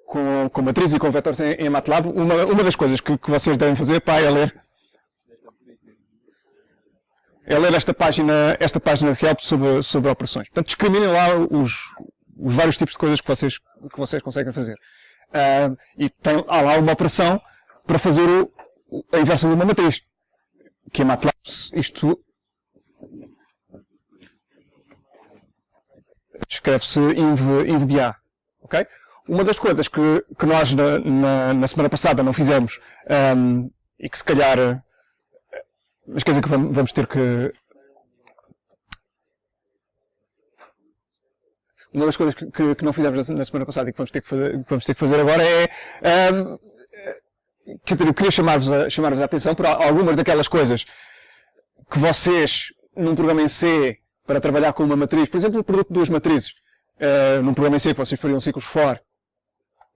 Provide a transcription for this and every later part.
com matrizes e com vetores em MATLAB, uma das coisas que vocês devem fazer é ler esta página de help sobre operações. Portanto, discriminem lá os vários tipos de coisas que vocês conseguem fazer. E há lá uma operação para fazer a inversa de uma matriz. Que em MATLAB, isto escreve-se inv de A. Okay? Uma das coisas que nós na semana passada não fizemos, e que se calhar, mas quer dizer que vamos ter que... Uma das coisas que não fizemos na semana passada e que vamos ter que fazer agora é... eu queria chamar-vos a atenção para algumas daquelas coisas que vocês, num programa em C, para trabalhar com uma matriz, por exemplo, o produto de duas matrizes, num programa em C que vocês fariam ciclos for,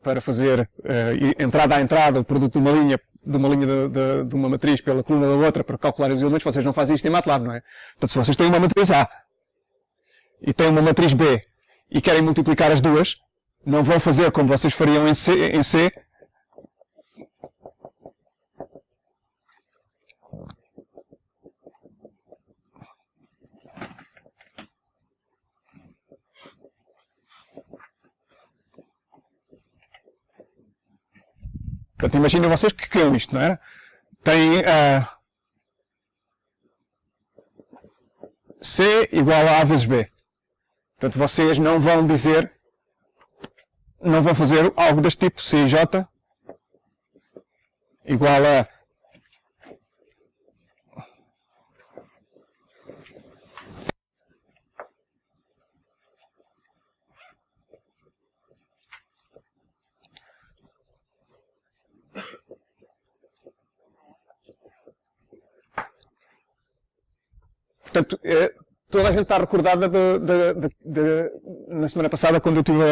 para fazer entrada a entrada, o produto de uma linha de uma matriz pela coluna da outra, para calcular os elementos, vocês não fazem isto em MATLAB, não é? Portanto, se vocês têm uma matriz A e têm uma matriz B e querem multiplicar as duas, não vão fazer como vocês fariam em C. Portanto, imaginem vocês que criam isto, não é? Tem C igual a A vezes B. Portanto, vocês não vão fazer algo deste tipo, CJ igual a Portanto, toda a gente está recordada na semana passada, quando eu estive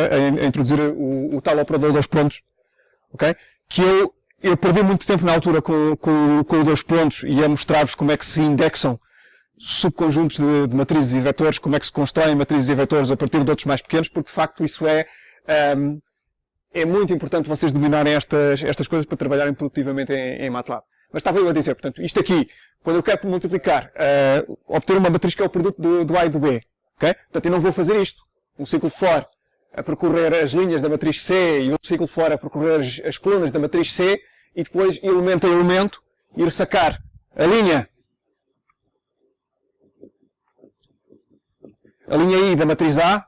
a introduzir o tal operador dois pontos, okay? Que eu perdi muito tempo na altura com o dois pontos e a mostrar-vos como é que se indexam subconjuntos de matrizes e vetores, como é que se constroem matrizes e vetores a partir de outros mais pequenos, porque de facto isso é muito importante vocês dominarem estas coisas para trabalharem produtivamente em MATLAB. Mas estava eu a dizer, portanto, isto aqui, quando eu quero multiplicar, obter uma matriz que é o produto do A e do B, okay? Portanto, eu não vou fazer isto. Um ciclo for a percorrer as linhas da matriz C e um ciclo for a percorrer as colunas da matriz C e depois, elemento a elemento, ir sacar a linha I da matriz A,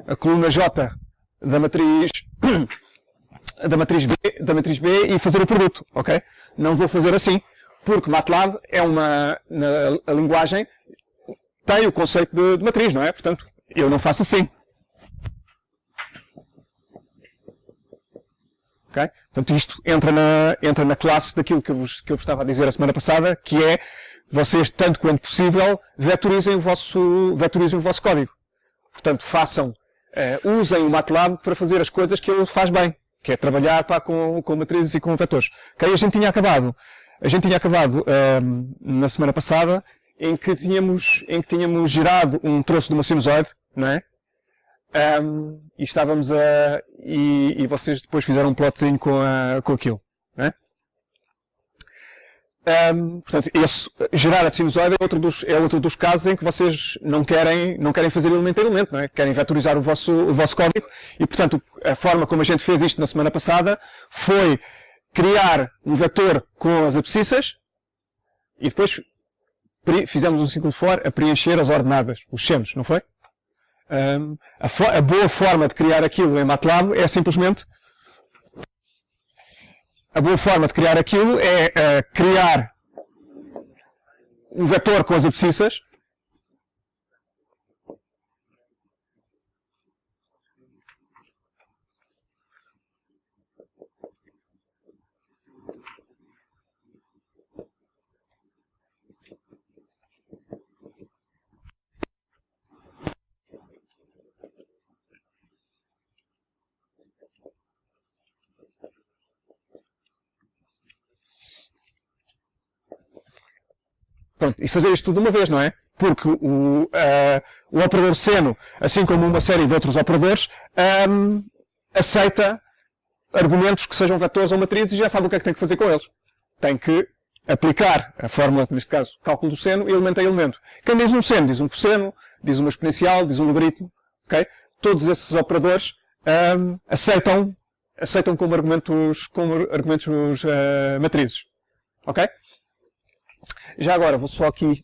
a coluna J da matriz B e fazer o produto, ok? Não vou fazer assim, porque MATLAB é a linguagem tem o conceito de matriz, não é? Portanto, eu não faço assim. Ok? Portanto, isto entra na classe daquilo que eu vos estava a dizer a semana passada, que é, vocês, tanto quanto possível, vetorizem o vosso código. Portanto, usem o MATLAB para fazer as coisas que ele faz bem, que é trabalhar com matrizes e com vetores. Okay? A gente tinha acabado na semana passada em que tínhamos gerado um troço de uma sinusoide, não é? E estávamos e vocês depois fizeram um plotzinho com aquilo, não é? Portanto, gerar a sinusoide é outro dos casos em que vocês não querem fazer elemento a elemento, não é? Querem vetorizar o vosso código e, portanto, a forma como a gente fez isto na semana passada foi criar um vetor com as abscissas e depois fizemos um ciclo for a preencher as ordenadas, os chems, não foi? A boa forma de criar aquilo em MATLAB é simplesmente criar um vetor com as abscissas Pronto, e fazer isto tudo de uma vez, não é? porque o operador seno, assim como uma série de outros operadores, aceita argumentos que sejam vetores ou matrizes e já sabe o que é que tem que fazer com eles. Tem que aplicar a fórmula, neste caso, cálculo do seno, elemento a elemento. Quem diz um seno, diz um cosseno, diz uma exponencial, diz um logaritmo. Okay? Todos esses operadores aceitam como argumentos matrizes. Ok? Já agora, vou só aqui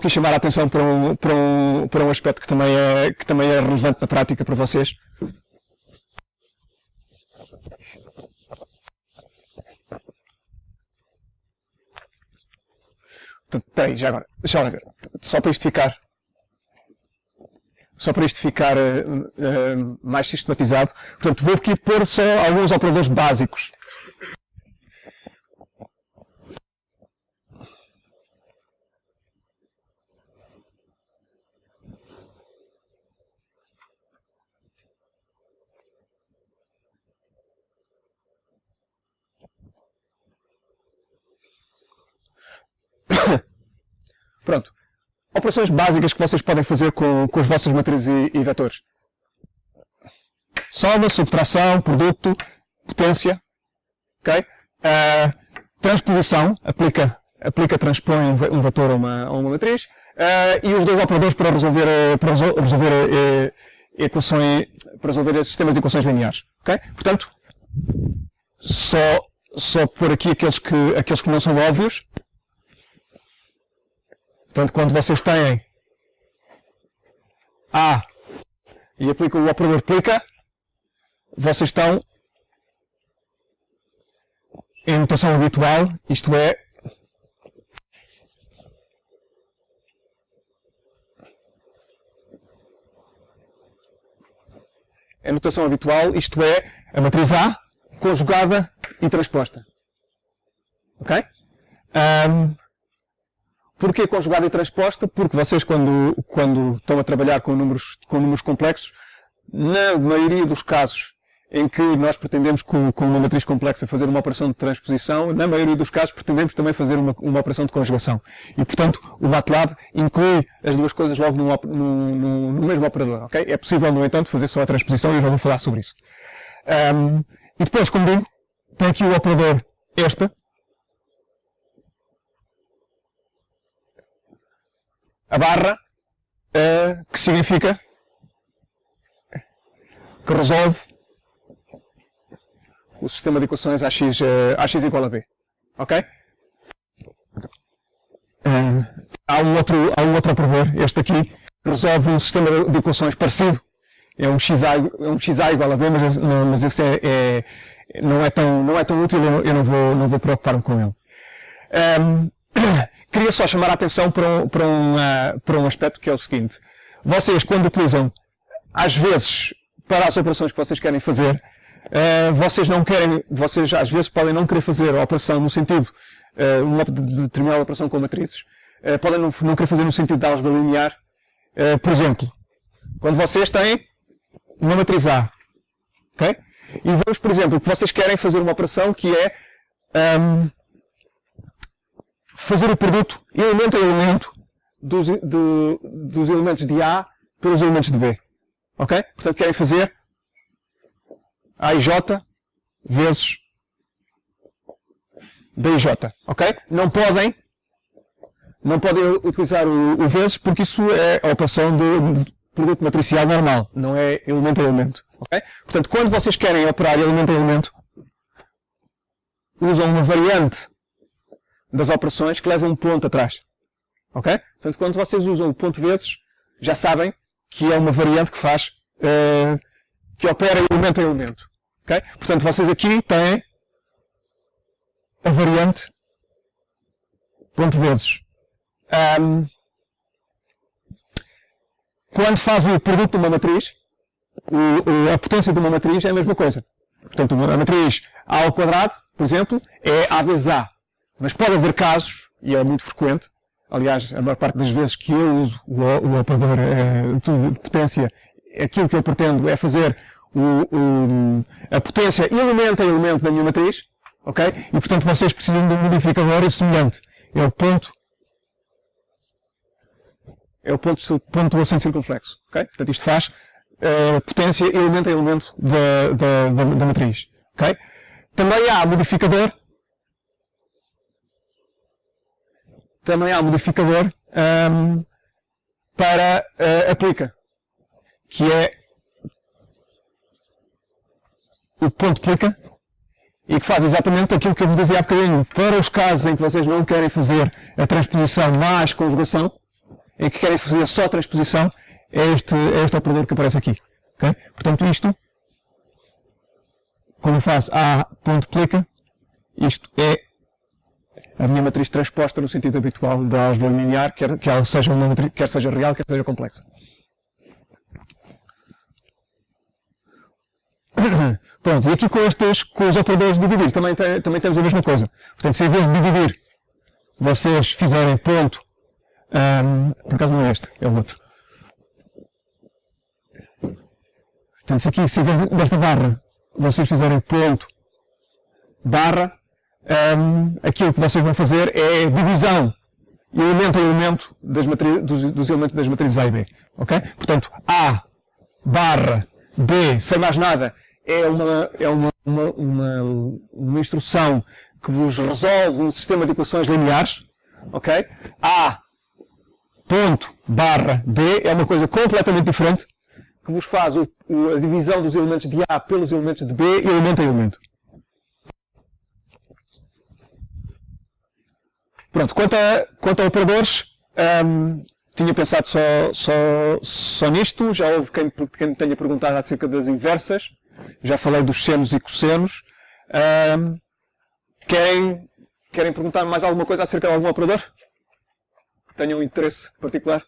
chamar a atenção para um aspecto que também é relevante na prática para vocês. Portanto, peraí, já agora, deixa eu ver. Só para isto ficar mais sistematizado. Portanto, vou aqui pôr só alguns operadores básicos. Pronto. Operações básicas que vocês podem fazer com as vossas matrizes e vetores. Soma, subtração, produto, potência. Okay? Transposição, transpõe um vetor a uma matriz. E os dois operadores para resolver sistemas de equações lineares. Okay? Portanto, só por aqui aqueles que não são óbvios. Portanto, quando vocês têm A e aplicam o operador plica, vocês estão em notação habitual, isto é, a matriz A conjugada e transposta. Ok? Porquê conjugada e transposta? Porque vocês, quando estão a trabalhar com números complexos, na maioria dos casos em que nós pretendemos, com uma matriz complexa, fazer uma operação de transposição, na maioria dos casos pretendemos também fazer uma operação de conjugação. E, portanto, o MATLAB inclui as duas coisas logo no mesmo operador. Okay? É possível, no entanto, fazer só a transposição e eu já vou falar sobre isso. E depois, como digo, tem aqui o operador a barra, que significa que resolve o sistema de equações AX igual a B. Ok? Há um outro operador, este aqui, que resolve um sistema de equações parecido. É um XA igual a B, mas esse não é tão útil, eu não vou preocupar-me com ele. Queria só chamar a atenção para um aspecto que é o seguinte. Vocês, quando utilizam, às vezes, para as operações que vocês querem fazer, vocês às vezes podem não querer fazer a operação no sentido, uma determinada operação com matrizes, podem não querer fazer no sentido de álgebra linear. Por exemplo, quando vocês têm uma matriz A, ok? E vamos, por exemplo, que vocês querem fazer uma operação que é fazer o produto elemento a elemento dos elementos de A pelos elementos de B. Ok? Portanto, querem fazer AIJ vezes BIJ. Ok? Não podem utilizar o vezes porque isso é a operação de produto matricial normal. Não é elemento a elemento. Ok? Portanto, quando vocês querem operar elemento a elemento, usam uma variante das operações que levam um ponto atrás. Ok? Portanto, quando vocês usam o ponto vezes, já sabem que é uma variante que faz, que opera elemento a elemento. Ok? Portanto, vocês aqui têm a variante ponto vezes. Quando fazem o produto de uma matriz, a potência de uma matriz é a mesma coisa. Portanto, a matriz A ao quadrado, por exemplo, é A vezes A. Mas pode haver casos, e é muito frequente, aliás, a maior parte das vezes que eu uso o operador de potência, aquilo que eu pretendo é fazer a potência elemento a elemento da minha matriz, ok? E portanto vocês precisam de um modificador semelhante. é o ponto do acento circunflexo. Okay? Portanto, isto faz potência elemento a elemento da matriz. Okay? Também há modificador. Para aplica, que é o ponto plica, e que faz exatamente aquilo que eu vos dizia há bocadinho. Para os casos em que vocês não querem fazer a transposição mais conjugação, em que querem fazer só transposição, é este operador que aparece aqui. Okay? Portanto, isto, quando eu faço A.plica, isto é a minha matriz transposta no sentido habitual da álgebra linear, quer ela seja uma matriz, quer seja real, quer seja complexa. Pronto, e aqui com os operadores de dividir, também temos a mesma coisa. Portanto, se em vez de dividir, vocês fizerem ponto, por acaso não é este, é o outro. Portanto, se aqui, se em vez desta barra, vocês fizerem ponto, barra, aquilo que vocês vão fazer é divisão, elemento a elemento, dos elementos das matrizes A e B. Okay? Portanto, A, barra, B, sem mais nada, é uma instrução que vos resolve um sistema de equações lineares. Okay? A, ponto, barra, B, é uma coisa completamente diferente, que vos faz a divisão dos elementos de A pelos elementos de B, elemento a elemento. Pronto, quanto a operadores, tinha pensado só nisto, já houve quem me tenha perguntado acerca das inversas, já falei dos senos e cossenos. Querem perguntar mais alguma coisa acerca de algum operador? Que tenham um interesse particular?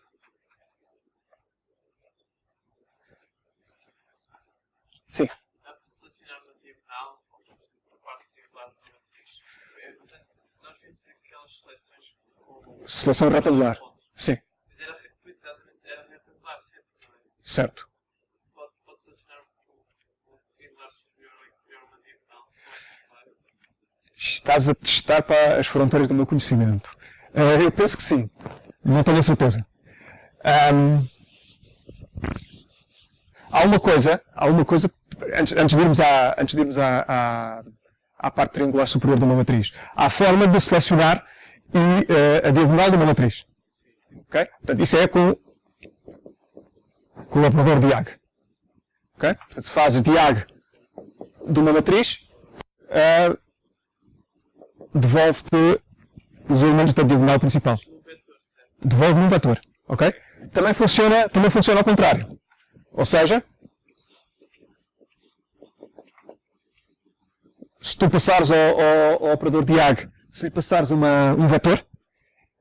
Sim. Dá para selecionar uma diagonal ou por parte triangular de uma matriz? Nós vimos aquelas seleções com... Seleção retangular. Sim. Mas era retangular sempre, não é? Certo. Pode selecionar um triangular superior ou inferior a uma diagonal. Estás a testar para as fronteiras do meu conhecimento. Eu penso que sim. Não tenho a certeza. Há uma coisa, antes de irmos à parte triangular superior de uma matriz, há a forma de selecionar a diagonal de uma matriz. Okay? Portanto, isso é com o operador diag. Okay? Portanto, se fazes diag de uma matriz, devolve-te os elementos da diagonal principal. Devolve num vetor. Okay? Também funciona ao contrário. Ou seja, se tu passares ao operador diag, se lhe passares um vetor,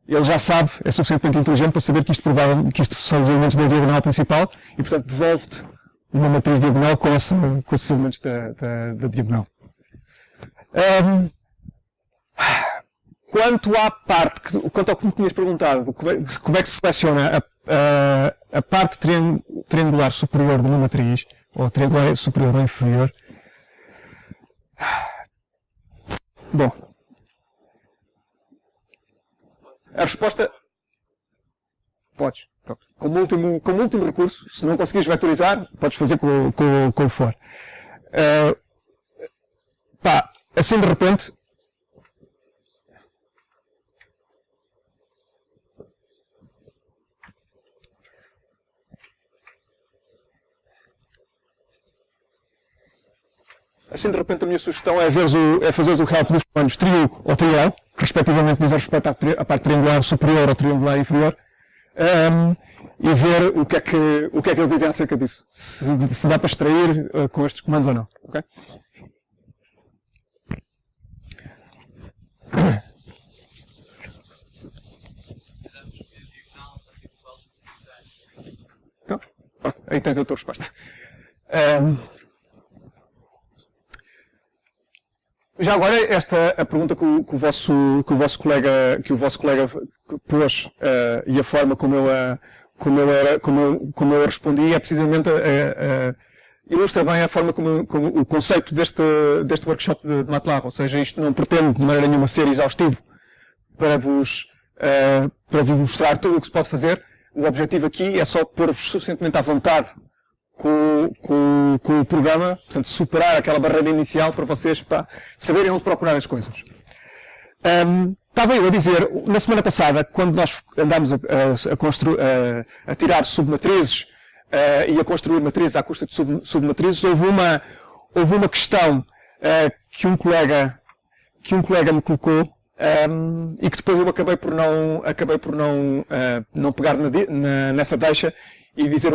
ele já sabe, é suficientemente inteligente para saber que isto são os elementos da diagonal principal e, portanto, devolve-te uma matriz diagonal com esses elementos da diagonal. Quanto ao que me tinhas perguntado, como é que se seleciona a parte triangular superior de uma matriz, ou triangular superior ou inferior? Bom, a resposta... Podes. Pronto. Como último recurso, se não conseguires vetorizar, podes fazer com o for. Assim de repente... Assim, de repente, a minha sugestão é fazeres o help dos comandos trio ou trial, que respectivamente dizem respeito à parte triangular superior ou triangular inferior, e ver o que é que eles dizem acerca disso. Se dá para extrair com estes comandos ou não. Okay? Então, pronto, aí tens a tua resposta. Já agora, a pergunta que o vosso colega pôs e a forma como eu respondi é precisamente ilustra bem a forma como o conceito deste workshop de MATLAB, ou seja, isto não pretende de maneira nenhuma ser exaustivo para vos mostrar tudo o que se pode fazer. O objetivo aqui é só pôr-vos suficientemente à vontade com o programa, portanto, superar aquela barreira inicial para vocês saberem onde procurar as coisas. Estava eu a dizer, na semana passada, quando nós andámos a tirar submatrizes e a construir matrizes à custa de submatrizes, houve uma questão que um colega me colocou e que depois eu acabei por não pegar nessa deixa e dizer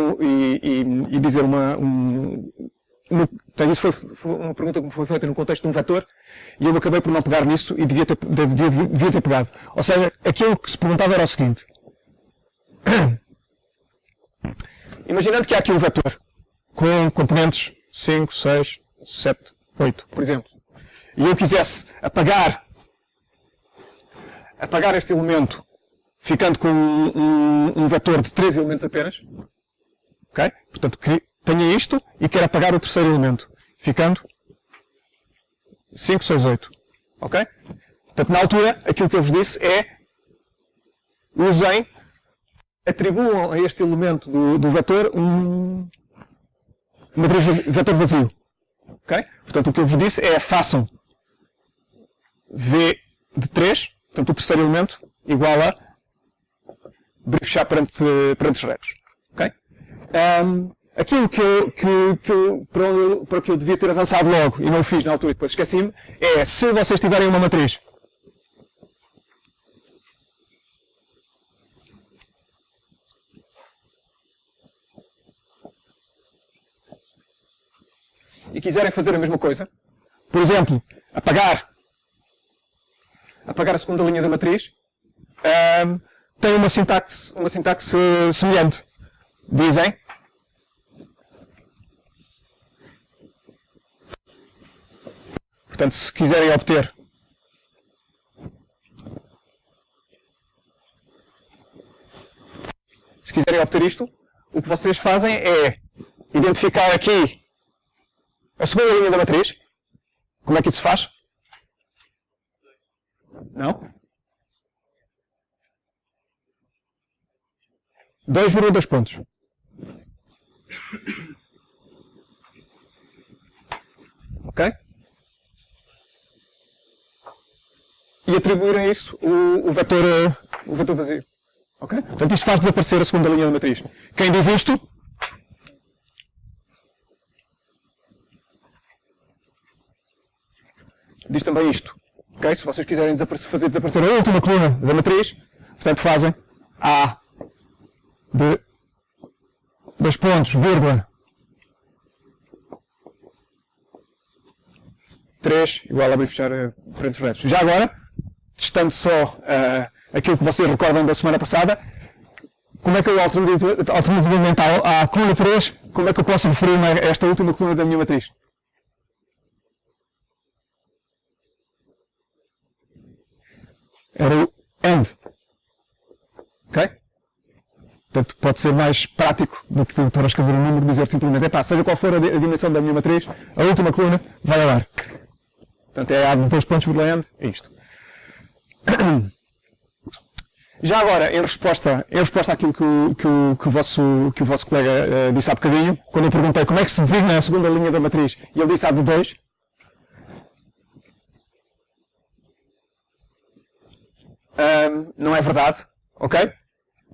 portanto, isso foi uma pergunta que me foi feita no contexto de um vetor e eu acabei por não pegar nisso e devia ter pegado. Ou seja, aquilo que se perguntava era o seguinte. Imaginando que há aqui um vetor com componentes 5, 6, 7, 8, por exemplo, e eu quisesse apagar este elemento ficando com um vetor de 3 elementos apenas, ok? Portanto, tenho isto e quero apagar o terceiro elemento, ficando 5, 6, 8. Ok? Portanto, na altura, aquilo que eu vos disse é atribuam a este elemento do vetor um vetor vazio. Ok? Portanto, o que eu vos disse é façam V de 3, portanto, o terceiro elemento, igual a fechar perante os retos. Ok? Aquilo para que eu devia ter avançado logo e não o fiz na altura e depois esqueci-me, é se vocês tiverem uma matriz e quiserem fazer a mesma coisa, por exemplo, apagar a segunda linha da matriz, tem uma sintaxe semelhante. Dizem portanto, se quiserem obter isto, o que vocês fazem é identificar aqui a segunda linha da matriz. Como é que isso se faz? Não? 2,2 pontos. Ok? E atribuírem isso o vetor vazio. Ok? Portanto, isto faz desaparecer a segunda linha da matriz. Quem diz isto? Diz também isto. Ok? Se vocês quiserem fazer desaparecer a última coluna da matriz, portanto, fazem A de 2 pontos, vírgula 3 igual a abrir e fechar parênteses retos. Já agora, testando só aquilo que vocês recordam da semana passada, como é que eu, alternativamente à coluna 3, como é que eu posso referir-me a esta última coluna da minha matriz? Era o AND. Ok? Portanto, pode ser mais prático do que estar a escrever um número, dizer simplesmente, seja qual for a dimensão da minha matriz, a última coluna vai a dar. Portanto, é A de 2 pontos, vírgula AND, é isto. Já agora, em resposta àquilo que o vosso colega disse há bocadinho, quando eu perguntei como é que se designa a segunda linha da matriz, e ele disse A de 2, não é verdade, ok?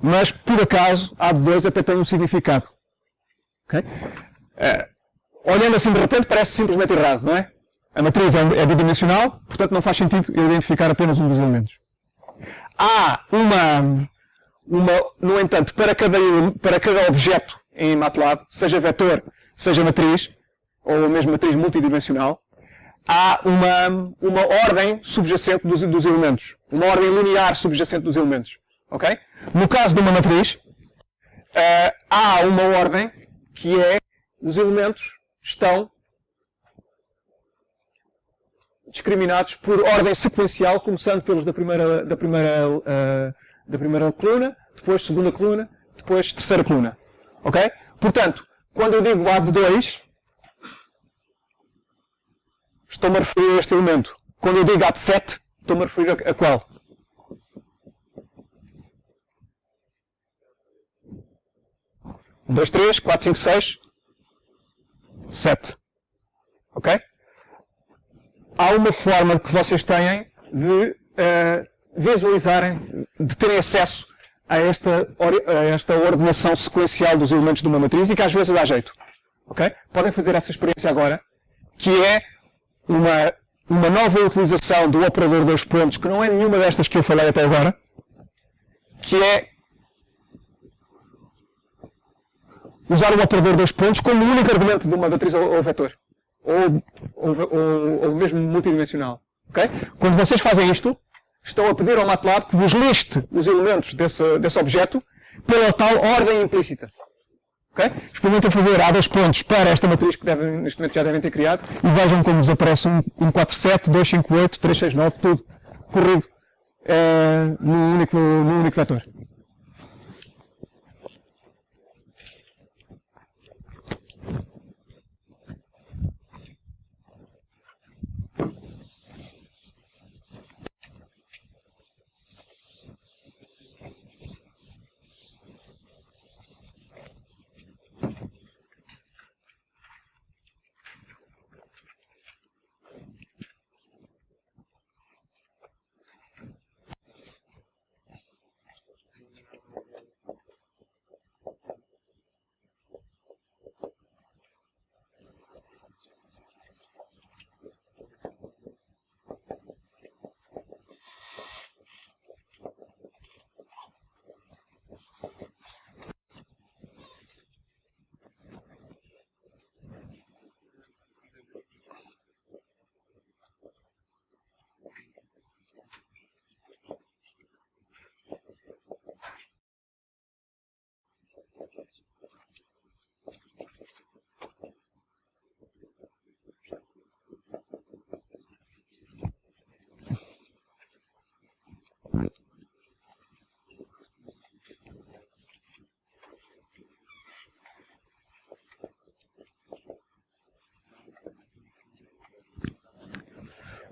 Mas, por acaso, A de 2 até tem um significado. Okay? Olhando assim de repente, parece simplesmente errado, não é? A matriz é bidimensional, portanto não faz sentido eu identificar apenas um dos elementos. Há no entanto, para cada objeto em MATLAB, seja vetor, seja matriz, ou mesmo matriz multidimensional, há uma ordem subjacente dos elementos. Uma ordem linear subjacente dos elementos. Okay? No caso de uma matriz, há uma ordem que é os elementos estão discriminados por ordem sequencial, começando pelos da primeira coluna, depois segunda coluna, depois terceira coluna. Ok? Portanto, quando eu digo A de 2, estou-me a referir a este elemento. Quando eu digo A de 7, estou-me a referir a qual? 2, 3, 4, 5, 6, 7. Ok? Há uma forma que vocês têm de visualizarem, de terem acesso a esta ordenação sequencial dos elementos de uma matriz e que às vezes dá jeito. Ok? Podem fazer essa experiência agora, que é uma nova utilização do operador dois pontos, que não é nenhuma destas que eu falei até agora, que é usar o operador dois pontos como o único argumento de uma matriz ou vetor. Ou mesmo multidimensional. Okay? Quando vocês fazem isto, estão a pedir ao MATLAB que vos liste os elementos desse objeto pela tal ordem implícita. Okay? Experimentem fazer A dois pontos para esta matriz que neste momento já devem ter criado e vejam como vos aparece 147, 258, 369, tudo corrido no único vetor.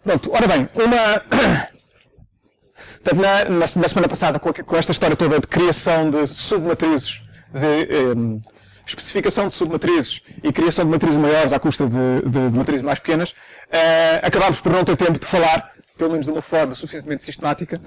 Pronto, ora bem, na semana passada, com esta história toda de criação de submatrizes, de especificação de submatrizes e criação de matrizes maiores à custa de matrizes mais pequenas, acabámos por não ter tempo de falar, pelo menos de uma forma suficientemente sistemática,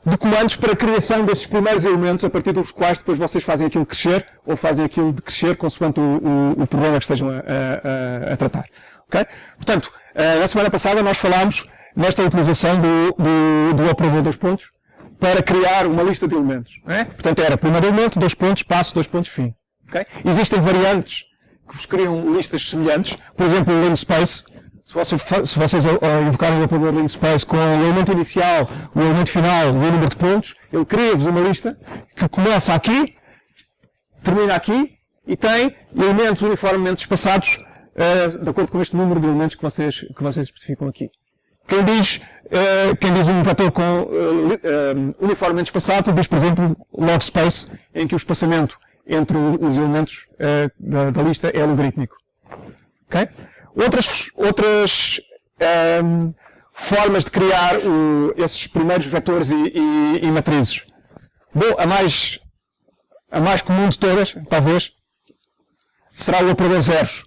de comandos para a criação desses primeiros elementos, a partir dos quais depois vocês fazem aquilo crescer, ou fazem aquilo de crescer consoante o problema que estejam a tratar. Okay? Portanto, na semana passada nós falámos nesta utilização do operador dois pontos para criar uma lista de elementos. Né? Portanto, era primeiro elemento, dois pontos, passo, dois pontos, fim. Okay? Existem variantes que vos criam listas semelhantes. Por exemplo, o linspace. Se vocês invocarem o operador linspace com o elemento inicial, o elemento final e o número de pontos, ele cria-vos uma lista que começa aqui, termina aqui e tem elementos uniformemente espaçados de acordo com este número de elementos que vocês especificam aqui. Quem diz um vetor com uniformemente espaçado, diz, por exemplo, log space, em que o espaçamento entre os elementos da lista é logarítmico. Okay? Outras formas de criar esses primeiros vetores e matrizes. Bom, a mais comum de todas, talvez, será o operador zeros.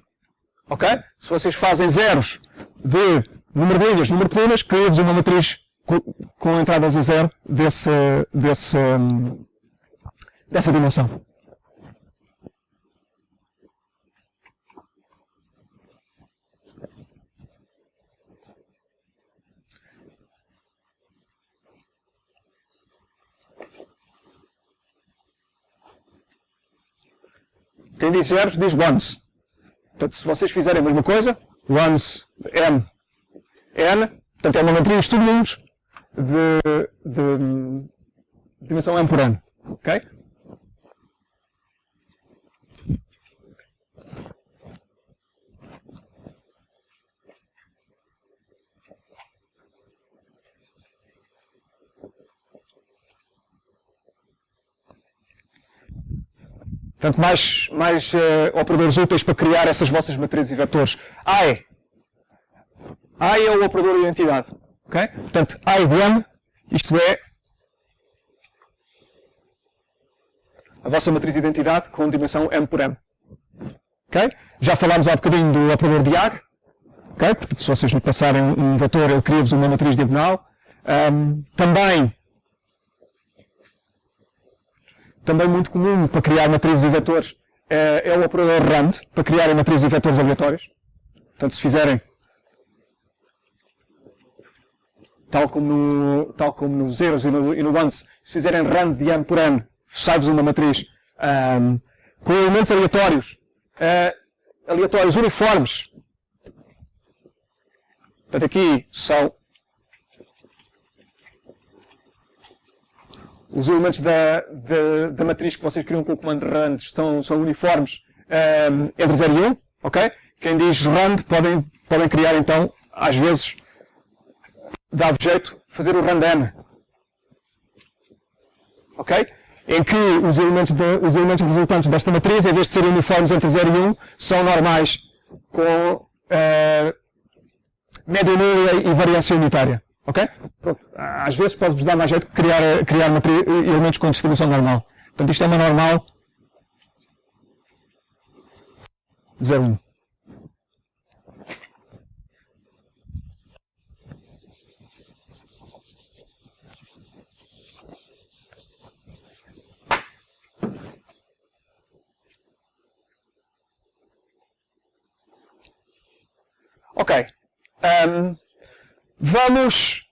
Ok? Se vocês fazem zeros de número de linhas, número de colunas, cria-vos uma matriz com entradas a zero dessa dimensão. Quem diz zeros, diz ones. Portanto, se vocês fizerem a mesma coisa, ones, n, portanto é uma matriz de números de dimensão m por n. Ok? Portanto, mais operadores úteis para criar essas vossas matrizes e vetores. I é o operador de identidade. Okay? Portanto, I de M, isto é a vossa matriz de identidade com dimensão M por M. Okay? Já falámos há bocadinho do operador diag. Okay? Porque se vocês lhe passarem um vetor, ele cria-vos uma matriz diagonal. Também muito comum para criar matrizes e vetores é o operador rand, para criarem matrizes e vetores aleatórios. Portanto, se fizerem tal como no zeros e no ones, se fizerem rand de M por M, sai-vos uma matriz com elementos aleatórios uniformes. Portanto, aqui são os elementos da matriz que vocês criam com o comando rand são uniformes entre 0 e 1. Okay? Quem diz rand podem criar, então, às vezes, dá-vos jeito fazer o random. Ok? Em que os elementos resultantes desta matriz, em vez de serem uniformes entre 0 e 1, são normais com média nula e variância unitária. Ok? Pronto. Às vezes pode-vos dar mais jeito de criar elementos com distribuição normal. Portanto, isto é uma normal 0, 1. Ok. Vamos...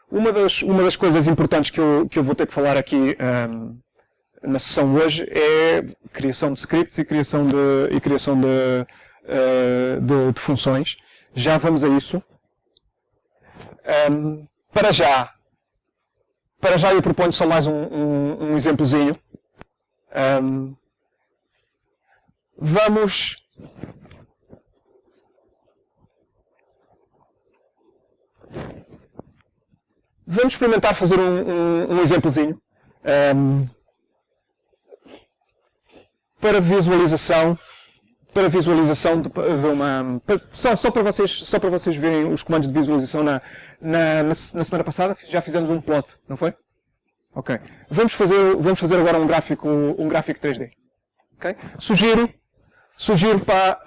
Uma das coisas importantes que eu vou ter que falar aqui na sessão hoje é criação de scripts e criação de funções. Já vamos a isso. Para já eu proponho só mais um exemplozinho. Vamos experimentar fazer um exemplozinho para visualização de uma... Só para vocês verem os comandos de visualização na semana passada já fizemos um plot, não foi? Ok. Vamos fazer agora um gráfico 3D. Ok? Sugiro para...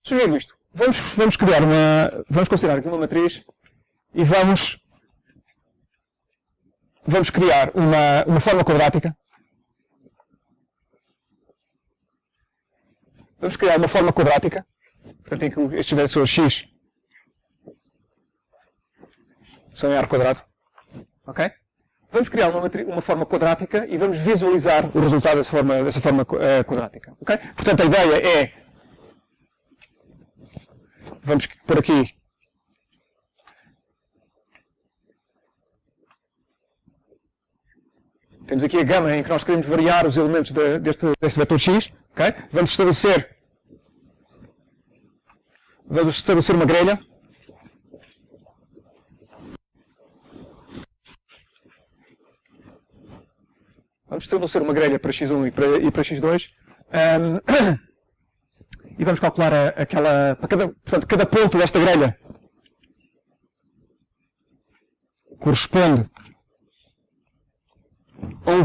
Sugiro isto. Vamos considerar aqui uma matriz e vamos criar uma forma quadrática. Vamos criar uma forma quadrática. Portanto, em que estes vetores x são em ar quadrado. Ok? Vamos criar uma forma quadrática e vamos visualizar o resultado dessa forma quadrática. Ok? Portanto, a ideia é... Vamos por aqui. Temos aqui a gama em que nós queremos variar os elementos deste vetor x. Okay? Vamos estabelecer uma grelha. Vamos estabelecer uma grelha para x1 e para x2. E vamos calcular portanto, cada ponto desta grelha corresponde a um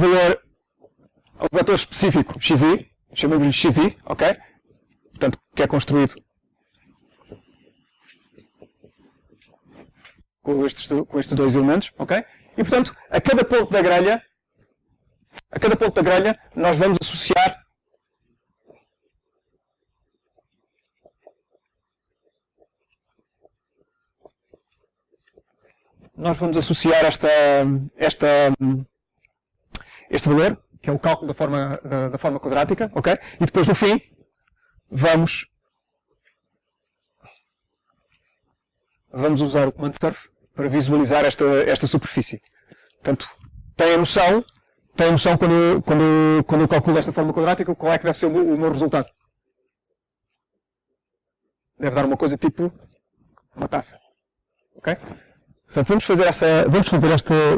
vetor específico, xi, chamamos-lhe xi, ok? Portanto, que é construído com estes dois elementos, ok? E, portanto, a cada ponto da grelha, nós vamos associar este valor, que é o cálculo da forma quadrática, ok? E depois, no fim, vamos usar o comando surf para visualizar esta superfície. Portanto, tem a noção Tem noção quando eu calculo esta forma quadrática, qual é que deve ser o meu resultado? Deve dar uma coisa tipo uma taça. Ok? Portanto, vamos fazer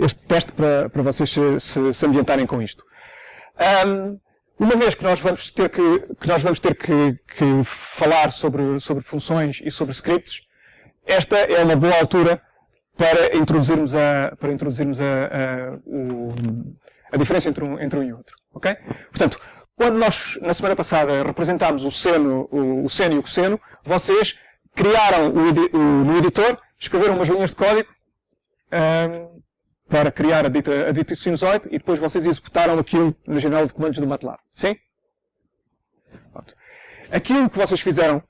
este teste para vocês se ambientarem com isto. Uma vez que nós vamos ter que falar sobre funções e sobre scripts, esta é uma boa altura para introduzirmos a diferença entre um e outro. Ok? Portanto, quando nós, na semana passada, representámos o seno e o cosseno, vocês criaram no editor, escreveram umas linhas de código para criar a dita sinusoide e depois vocês executaram aquilo na janela de comandos do MATLAB. Sim? Pronto. Aquilo que vocês fizeram,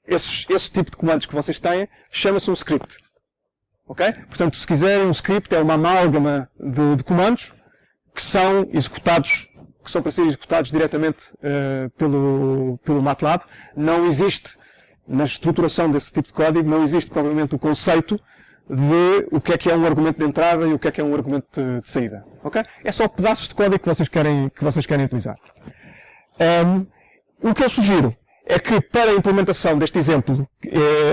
esse tipo de comandos que vocês têm, chama-se um script. Ok? Portanto, se quiserem, um script é uma amálgama de comandos que são para ser executados diretamente pelo MATLAB. Não existe, na estruturação desse tipo de código, não existe provavelmente o conceito de o que é um argumento de entrada e o que é um argumento de saída. Okay? É só pedaços de código que vocês querem utilizar. O que eu sugiro é que, para a implementação deste exemplo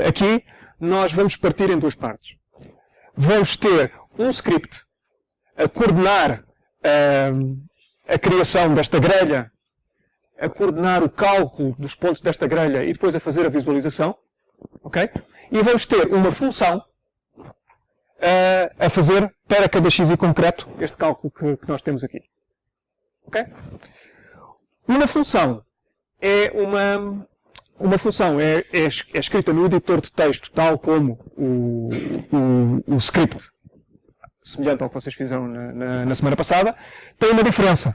aqui, nós vamos partir em duas partes. Vamos ter um script a coordenar a criação desta grelha, a coordenar o cálculo dos pontos desta grelha e depois a fazer a visualização. Okay? E vamos ter uma função a fazer para cada x em concreto este cálculo que nós temos aqui. Okay? Uma função é escrita no editor de texto, tal como o script, semelhante ao que vocês fizeram na semana passada, tem uma diferença.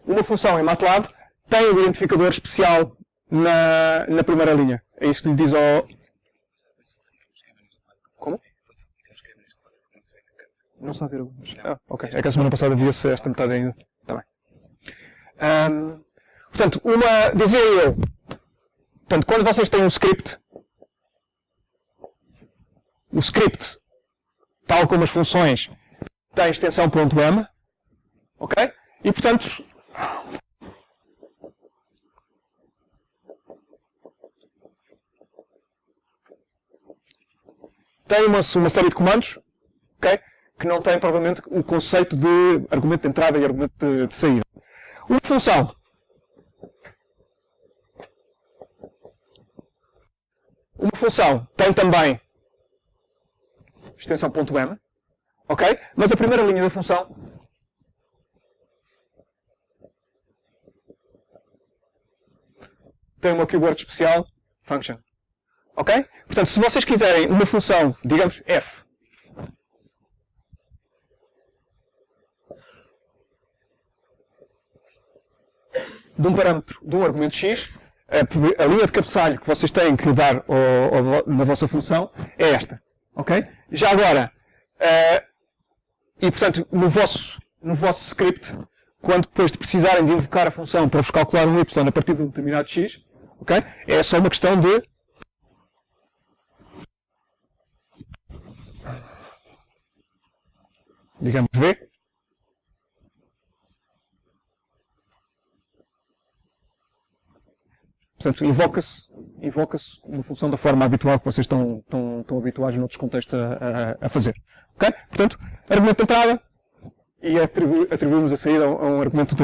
Uma função em MATLAB tem um identificador especial na primeira linha. É isso que lhe diz ao... Como? Não está a ver. Ok. É que a semana passada via-se esta metade ainda. Está bem. Portanto, dizia eu... Portanto, quando vocês têm um script, o script, tal como as funções, tem extensão .m, ok? E, portanto, tem uma série de comandos, ok? Que não tem, provavelmente, o conceito de argumento de entrada e argumento de saída. Uma função tem também extensão .m, ok? Mas a primeira linha da função tem uma keyword especial, function. Ok? Portanto, se vocês quiserem uma função, digamos, f, de um parâmetro, de um argumento x, a linha de cabeçalho que vocês têm que dar na vossa função é esta. Ok? Já agora, e portanto, no vosso script, quando depois de precisarem de invocar a função para vos calcular um y a partir de um determinado x, ok? É só uma questão de digamos v. Portanto, invoca-se uma função da forma habitual que vocês estão habituados noutros contextos a fazer. Ok? Portanto, argumento de entrada e atribuímos a saída a um argumento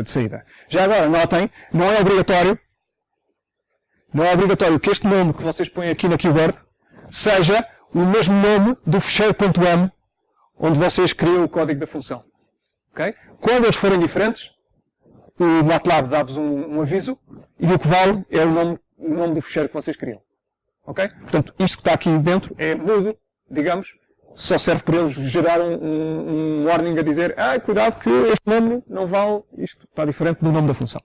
de saída. Já agora, notem, não é obrigatório que este nome que vocês põem aqui na keyword seja o mesmo nome do ficheiro .m onde vocês criam o código da função. Okay? Quando eles forem diferentes, o MATLAB dá-vos um aviso e o que vale é o nome do ficheiro que vocês criam. Ok? Portanto, isto que está aqui dentro é mudo, digamos, só serve para eles gerar um warning a dizer cuidado que este nome não vale, isto está diferente do nome da função.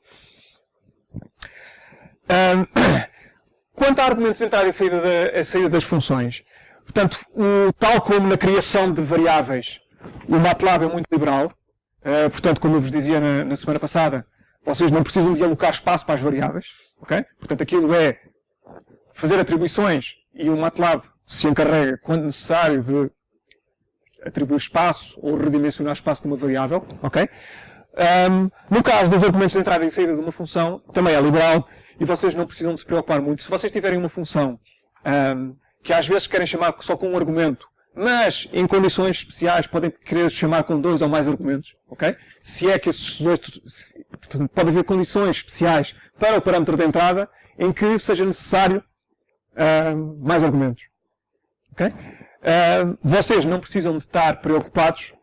Quanto a argumentos de entrada e saída das funções, portanto, tal como na criação de variáveis, o MATLAB é muito liberal. Portanto, como eu vos dizia na semana passada, vocês não precisam de alocar espaço para as variáveis. Okay? Portanto, aquilo é fazer atribuições e o MATLAB se encarrega, quando necessário, de atribuir espaço ou redimensionar espaço de uma variável, ok? No caso dos argumentos de entrada e saída de uma função, também é liberal e vocês não precisam de se preocupar muito. Se vocês tiverem uma função que às vezes querem chamar só com um argumento, mas em condições especiais podem querer chamar com 2 ou mais argumentos, ok? Se é que esses dois, pode haver condições especiais para o parâmetro de entrada em que seja necessário mais argumentos, ok? Vocês não precisam de estar preocupados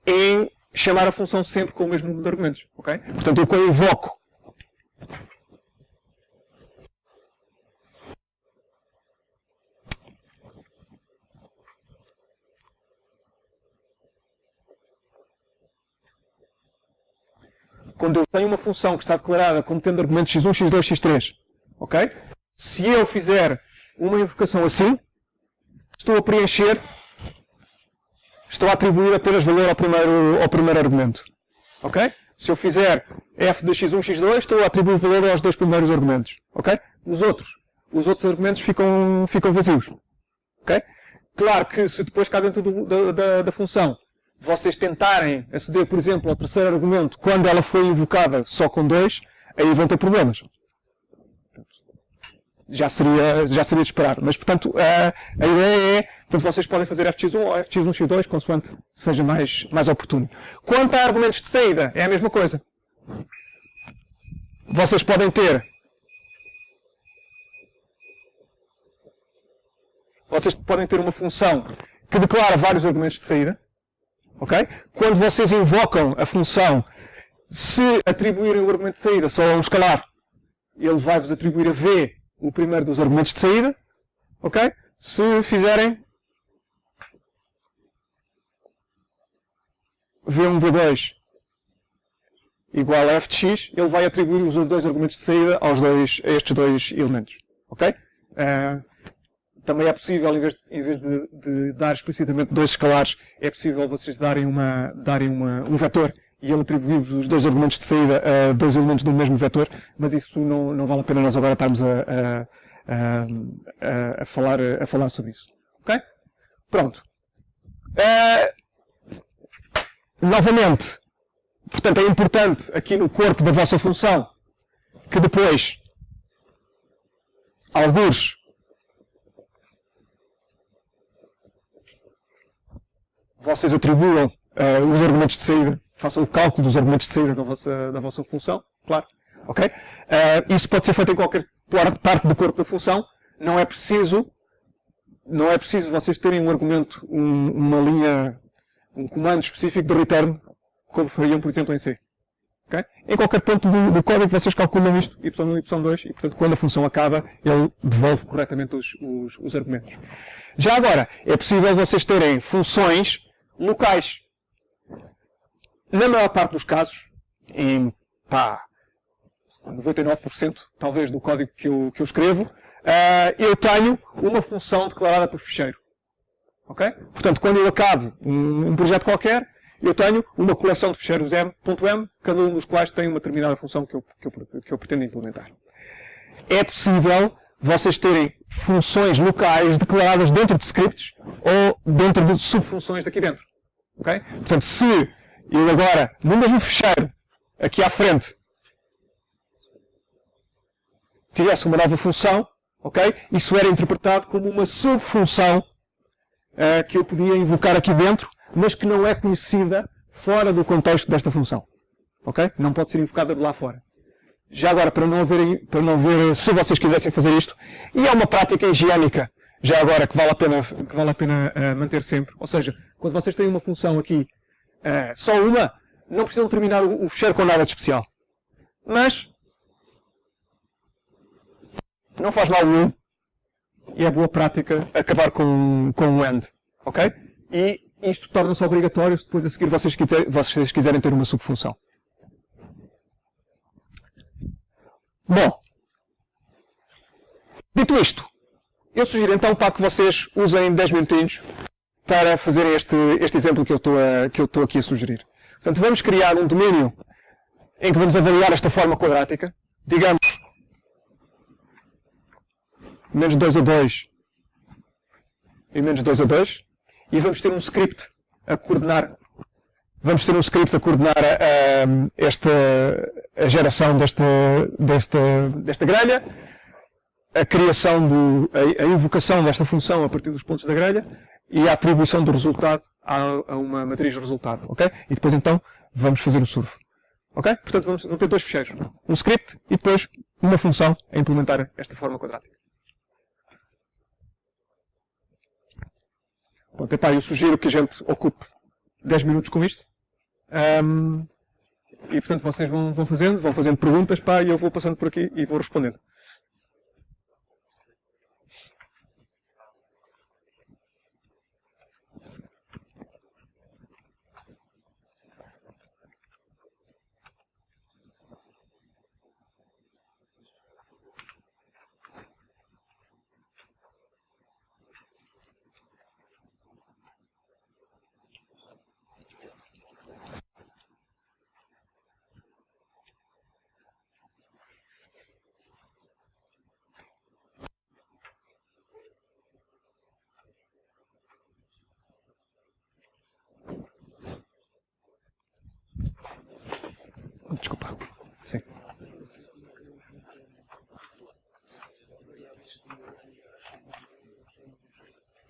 em chamar a função sempre com o mesmo número de argumentos, ok? Portanto, eu quando invoco quando eu tenho uma função que está declarada como tendo argumentos x1, x2, x3, ok? Se eu fizer uma invocação assim, estou a preencher, estou a atribuir apenas valor ao primeiro argumento, ok? Se eu fizer f de x1, x2, estou a atribuir valor aos 2 primeiros argumentos, ok? Os outros argumentos ficam vazios, ok? Claro que se depois cá dentro da função vocês tentarem aceder, por exemplo, ao terceiro argumento quando ela foi invocada só com 2, aí vão ter problemas. Já seria de esperar. Mas, portanto, a ideia é, portanto, vocês podem fazer fx1 ou fx1, x2, consoante seja mais oportuno. Quanto a argumentos de saída, é a mesma coisa. Vocês podem ter uma função que declara vários argumentos de saída. Okay? Quando vocês invocam a função, se atribuírem o argumento de saída só a um escalar, ele vai-vos atribuir a v o primeiro dos argumentos de saída. Okay? Se fizerem v1, v2 igual a f de x, ele vai atribuir os 2 argumentos de saída a estes 2 elementos. Okay? Também é possível, em vez de dar explicitamente 2 escalares, é possível vocês darem um vetor e ele atribuir-vos os 2 argumentos de saída a 2 elementos do mesmo vetor, mas isso não vale a pena nós agora estarmos a falar sobre isso. Ok? Pronto. Novamente, portanto, é importante aqui no corpo da vossa função que depois, algures, vocês atribuam os argumentos de saída, façam o cálculo dos argumentos de saída da vossa função, claro. Okay? Isso pode ser feito em qualquer parte do corpo da função. Não é preciso vocês terem um argumento, uma linha, um comando específico de return, como fariam, por exemplo, em C. Okay? Em qualquer ponto do código vocês calculam isto, y1 e y2, e portanto quando a função acaba, ele devolve corretamente os argumentos. Já agora, é possível vocês terem funções locais. Na maior parte dos casos, em 99% talvez do código que eu escrevo, eu tenho uma função declarada por ficheiro. Okay? Portanto, quando eu acabo um projeto qualquer, eu tenho uma coleção de ficheiros .m, cada um dos quais tem uma determinada função que eu pretendo implementar. É possível vocês terem funções locais declaradas dentro de scripts ou dentro de subfunções aqui dentro. Okay? Portanto, se eu agora, no mesmo ficheiro, aqui à frente, tivesse uma nova função, okay? Isso era interpretado como uma subfunção que eu podia invocar aqui dentro, mas que não é conhecida fora do contexto desta função. Okay? Não pode ser invocada de lá fora. Já agora, para não ver se vocês quisessem fazer isto, e é uma prática higiênica, já agora, que vale a pena manter sempre. Ou seja, quando vocês têm uma função aqui, só uma, não precisam terminar o ficheiro com nada de especial. Mas não faz mal nenhum. E é boa prática acabar com um end. Ok? E isto torna-se obrigatório se depois a seguir vocês quiserem ter uma subfunção. Bom, dito isto, eu sugiro então para que vocês usem 10 minutinhos para fazerem este exemplo que eu estou aqui a sugerir. Portanto, vamos criar um domínio em que vamos avaliar esta forma quadrática. Digamos menos 2 a 2 e menos 2 a 2, e vamos ter um script a coordenar. Vamos ter um script a coordenar a geração desta grelha, a criação a invocação desta função a partir dos pontos da grelha e a atribuição do resultado a uma matriz de resultado, ok? E depois então vamos fazer o surf, ok? Portanto vamos ter dois ficheiros, um script e depois uma função a implementar esta forma quadrática. Pronto, epá, eu sugiro que a gente ocupe 10 minutos com isto. E portanto vocês vão fazendo perguntas, pá, e eu vou passando por aqui e vou respondendo. Desculpa. Sim.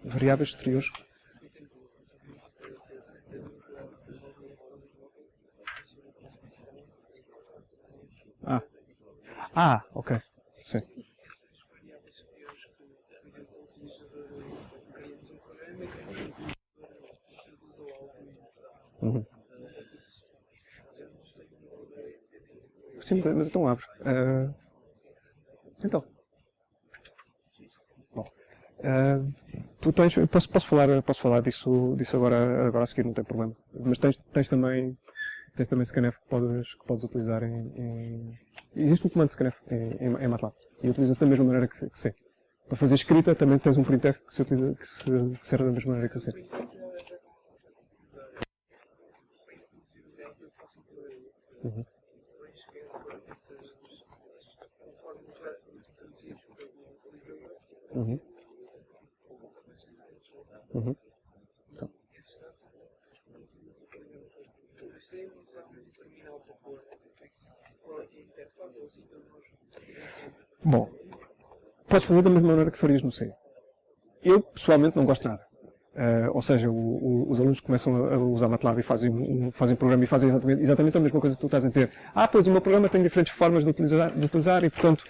Variáveis exteriores. Ok. Sim. Uhum. Sim, mas então abre. Então. Bom. Tu tens. Posso falar disso agora a seguir, não tem problema. Mas tens também scanf que podes utilizar existe um comando de scanf em MATLAB. E utilizas da mesma maneira que C. Para fazer escrita também tens um printf que serve da mesma maneira que o C. Uhum. Uhum. Uhum. Então. Bom, podes fazer da mesma maneira que farias no C. Eu, pessoalmente, não gosto nada. Ou seja, os alunos começam a usar MATLAB e fazem programa e fazem exatamente a mesma coisa que tu estás a dizer. Pois o meu programa tem diferentes formas de utilizar e, portanto,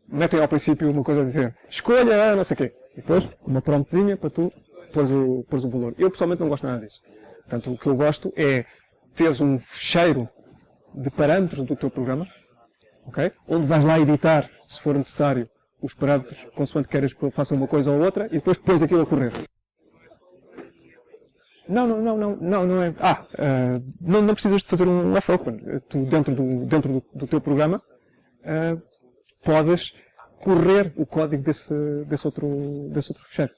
metem ao princípio uma coisa a dizer escolha não sei o quê. E depois, uma promptzinha para tu pôres o valor. Eu, pessoalmente, não gosto nada disso. Portanto, o que eu gosto é teres um ficheiro de parâmetros do teu programa, okay? Onde vais lá editar, se for necessário, os parâmetros consoante queiras que ele faça uma coisa ou outra e depois pões aquilo a correr. Não é. Não precisas de fazer um f-open. Tu, dentro do teu programa, podes correr o código desse outro ficheiro.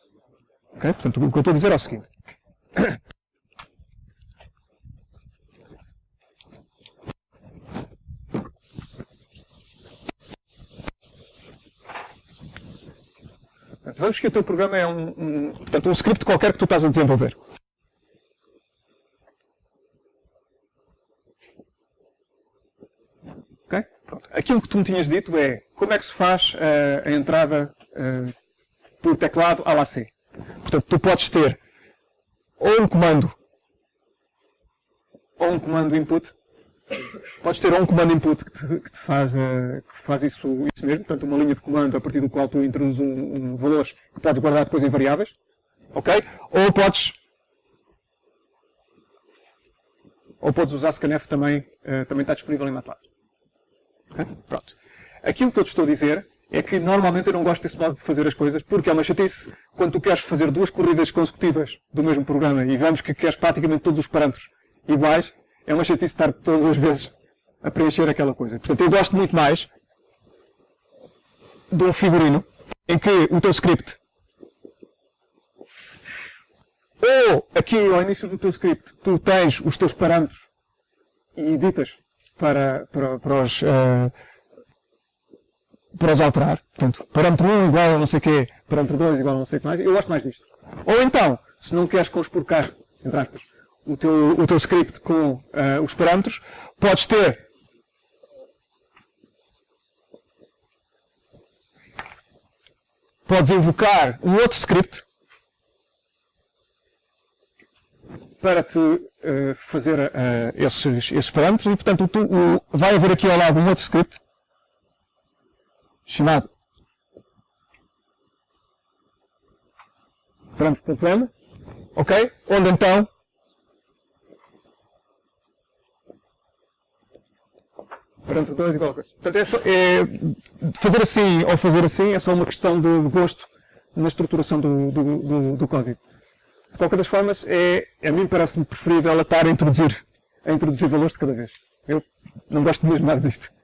Okay? Portanto, o que eu estou a dizer é o seguinte. Vamos que o teu programa é portanto, um script qualquer que tu estás a desenvolver. Okay? Pronto. Aquilo que tu me tinhas dito é como é que se faz a entrada por teclado à la C. Portanto, tu podes ter ou um comando input. Podes ter ou um comando input que faz isso mesmo. Portanto, uma linha de comando a partir do qual tu introduzes um valor que podes guardar depois em variáveis. Ok? Ou podes usar scanf também está disponível em MATLAB. Okay? Pronto. Aquilo que eu te estou a dizer é que normalmente eu não gosto desse modo de fazer as coisas porque é uma chatice quando tu queres fazer duas corridas consecutivas do mesmo programa e vemos que queres praticamente todos os parâmetros iguais, é uma chatice estar todas as vezes a preencher aquela coisa. Portanto, eu gosto muito mais de um figurino em que o teu script ou aqui ao início do teu script tu tens os teus parâmetros e editas para para os alterar. Portanto, parâmetro 1 igual a não sei o quê, parâmetro 2 igual a não sei o que mais. Eu gosto mais disto. Ou então, se não queres conspurcar, entre aspas, o teu script com os parâmetros, podes ter podes invocar um outro script para te fazer esses parâmetros e, portanto, vai haver aqui ao lado um outro script chamado parâmetros.m, ok? Onde então parâmetro 2 igual a coisa. Portanto, fazer assim ou fazer assim é só uma questão de gosto na estruturação do código. De qualquer das formas, a mim parece-me preferível estar a introduzir valores de cada vez. Eu não gosto mesmo nada disto.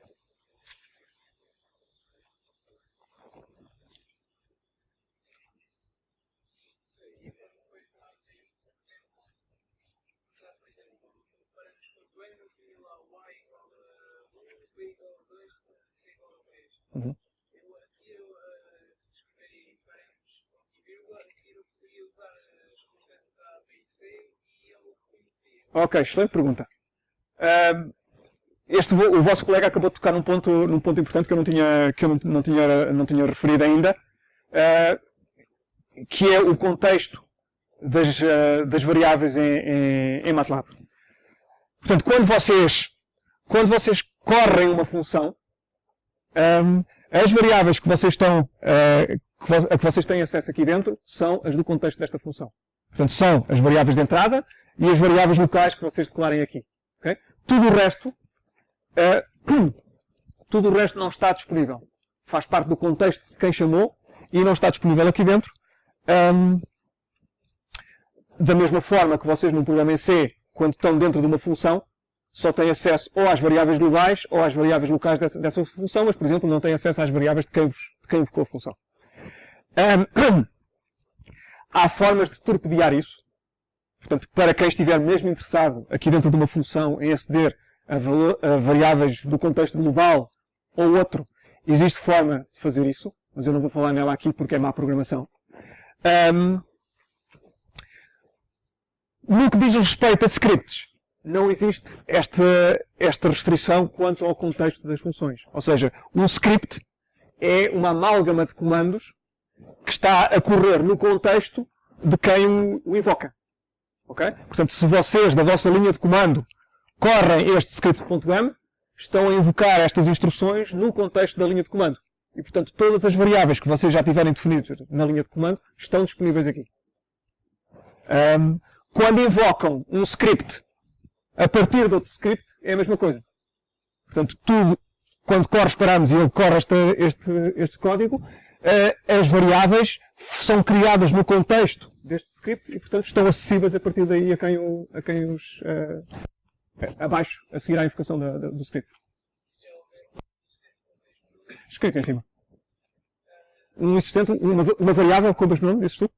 Uhum. Ok, excelente pergunta. O vosso colega acabou de tocar num ponto importante que eu não tinha referido ainda, que é o contexto das variáveis em MATLAB. Portanto, quando vocês correm uma função, as variáveis que vocês a que vocês têm acesso aqui dentro são as do contexto desta função. Portanto, são as variáveis de entrada e as variáveis locais que vocês declarem aqui. Okay? Tudo o resto não está disponível. Faz parte do contexto de quem chamou e não está disponível aqui dentro. Da mesma forma que vocês num programa em C, quando estão dentro de uma função, só têm acesso ou às variáveis globais ou às variáveis locais dessa função, mas, por exemplo, não têm acesso às variáveis de quem invocou a função. Há formas de torpedear isso. Portanto, para quem estiver mesmo interessado aqui dentro de uma função em aceder a variáveis do contexto global ou outro, existe forma de fazer isso, mas eu não vou falar nela aqui porque é má programação. No que diz respeito a scripts, não existe esta restrição quanto ao contexto das funções. Ou seja, um script é uma amálgama de comandos que está a correr no contexto de quem o invoca. Okay? Portanto, se vocês, da vossa linha de comando, correm este script.m, estão a invocar estas instruções no contexto da linha de comando. E, portanto, todas as variáveis que vocês já tiverem definidas na linha de comando estão disponíveis aqui. Quando invocam um script a partir de outro script, é a mesma coisa. Portanto, quando corres parâmetros e ele corre este código, as variáveis são criadas no contexto deste script e, portanto, estão acessíveis a partir daí a quem os abaixo, a seguir à invocação do script. Escrito em cima. Um insistente, uma variável com o mesmo nome, dizes tu?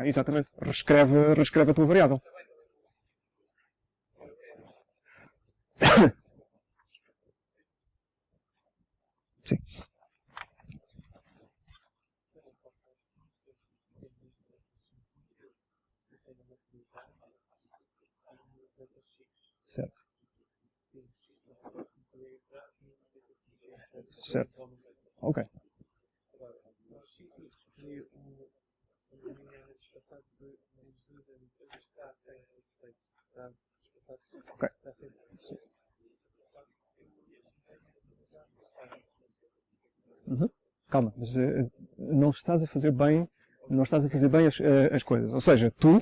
Exatamente. Reescreve a tua variável. Sim. Certo. Certo. Ok. Ok. Uhum. Calma, mas não estás a fazer bem, as coisas. Ou seja, tu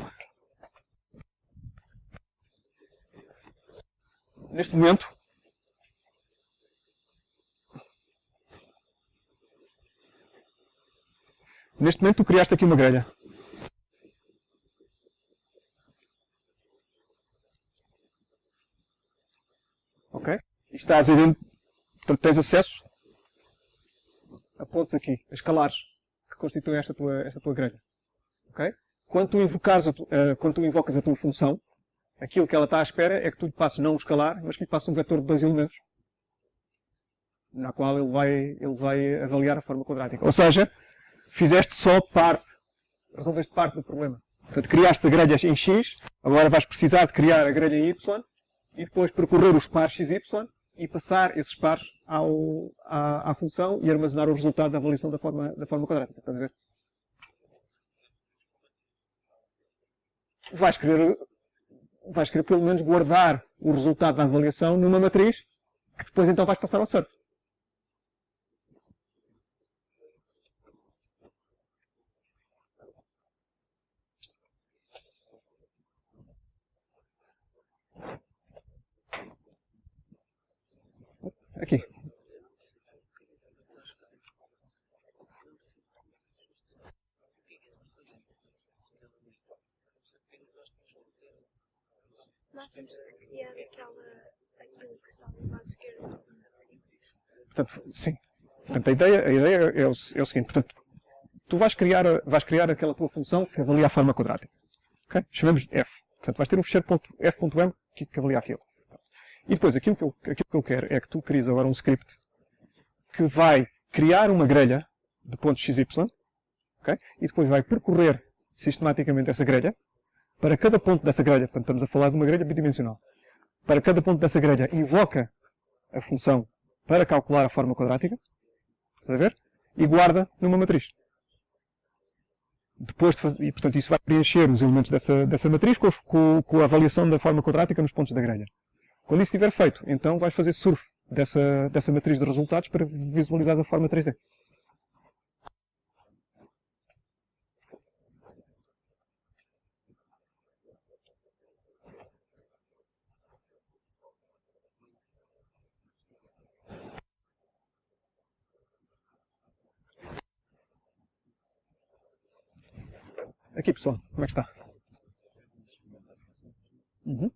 neste momento tu criaste aqui uma grelha. Ok? E estás aí dentro, portanto tens acesso a pontos aqui, a escalares, que constituem esta tua grelha. Okay? Quando tu invocas a tua função, aquilo que ela está à espera é que tu lhe passes não um escalar, mas que lhe passes um vetor de 2 elementos, na qual ele vai avaliar a forma quadrática. Ou seja, fizeste só resolveste parte do problema. Portanto, criaste a grelha em x, agora vais precisar de criar a grelha em y, e depois percorrer os pares x, y, e passar esses pares à função e armazenar o resultado da avaliação da forma quadrática. Estás a ver? Vais querer pelo menos guardar o resultado da avaliação numa matriz, que depois então vais passar ao surf. Aqui. Nós temos que criar aquilo que está do lado esquerdo. Portanto, sim. Portanto, a ideia é o seguinte. Portanto, tu vais criar aquela tua função que avalia a forma quadrática. Okay? Chamamos f. Portanto, vais ter um ficheiro .f.m que avalia aquilo. E depois, aquilo que eu quero é que tu cries agora um script que vai criar uma grelha de pontos xy, okay? E depois vai percorrer sistematicamente essa grelha. Para cada ponto dessa grelha, portanto estamos a falar de uma grelha bidimensional, para cada ponto dessa grelha invoca a função para calcular a forma quadrática, estás a ver? E guarda numa matriz. Depois e portanto isso vai preencher os elementos dessa matriz com a avaliação da forma quadrática nos pontos da grelha. Quando isso estiver feito, então vais fazer surf dessa matriz de resultados para visualizar a forma 3D. Aqui, pessoal, como é que está? Uhum.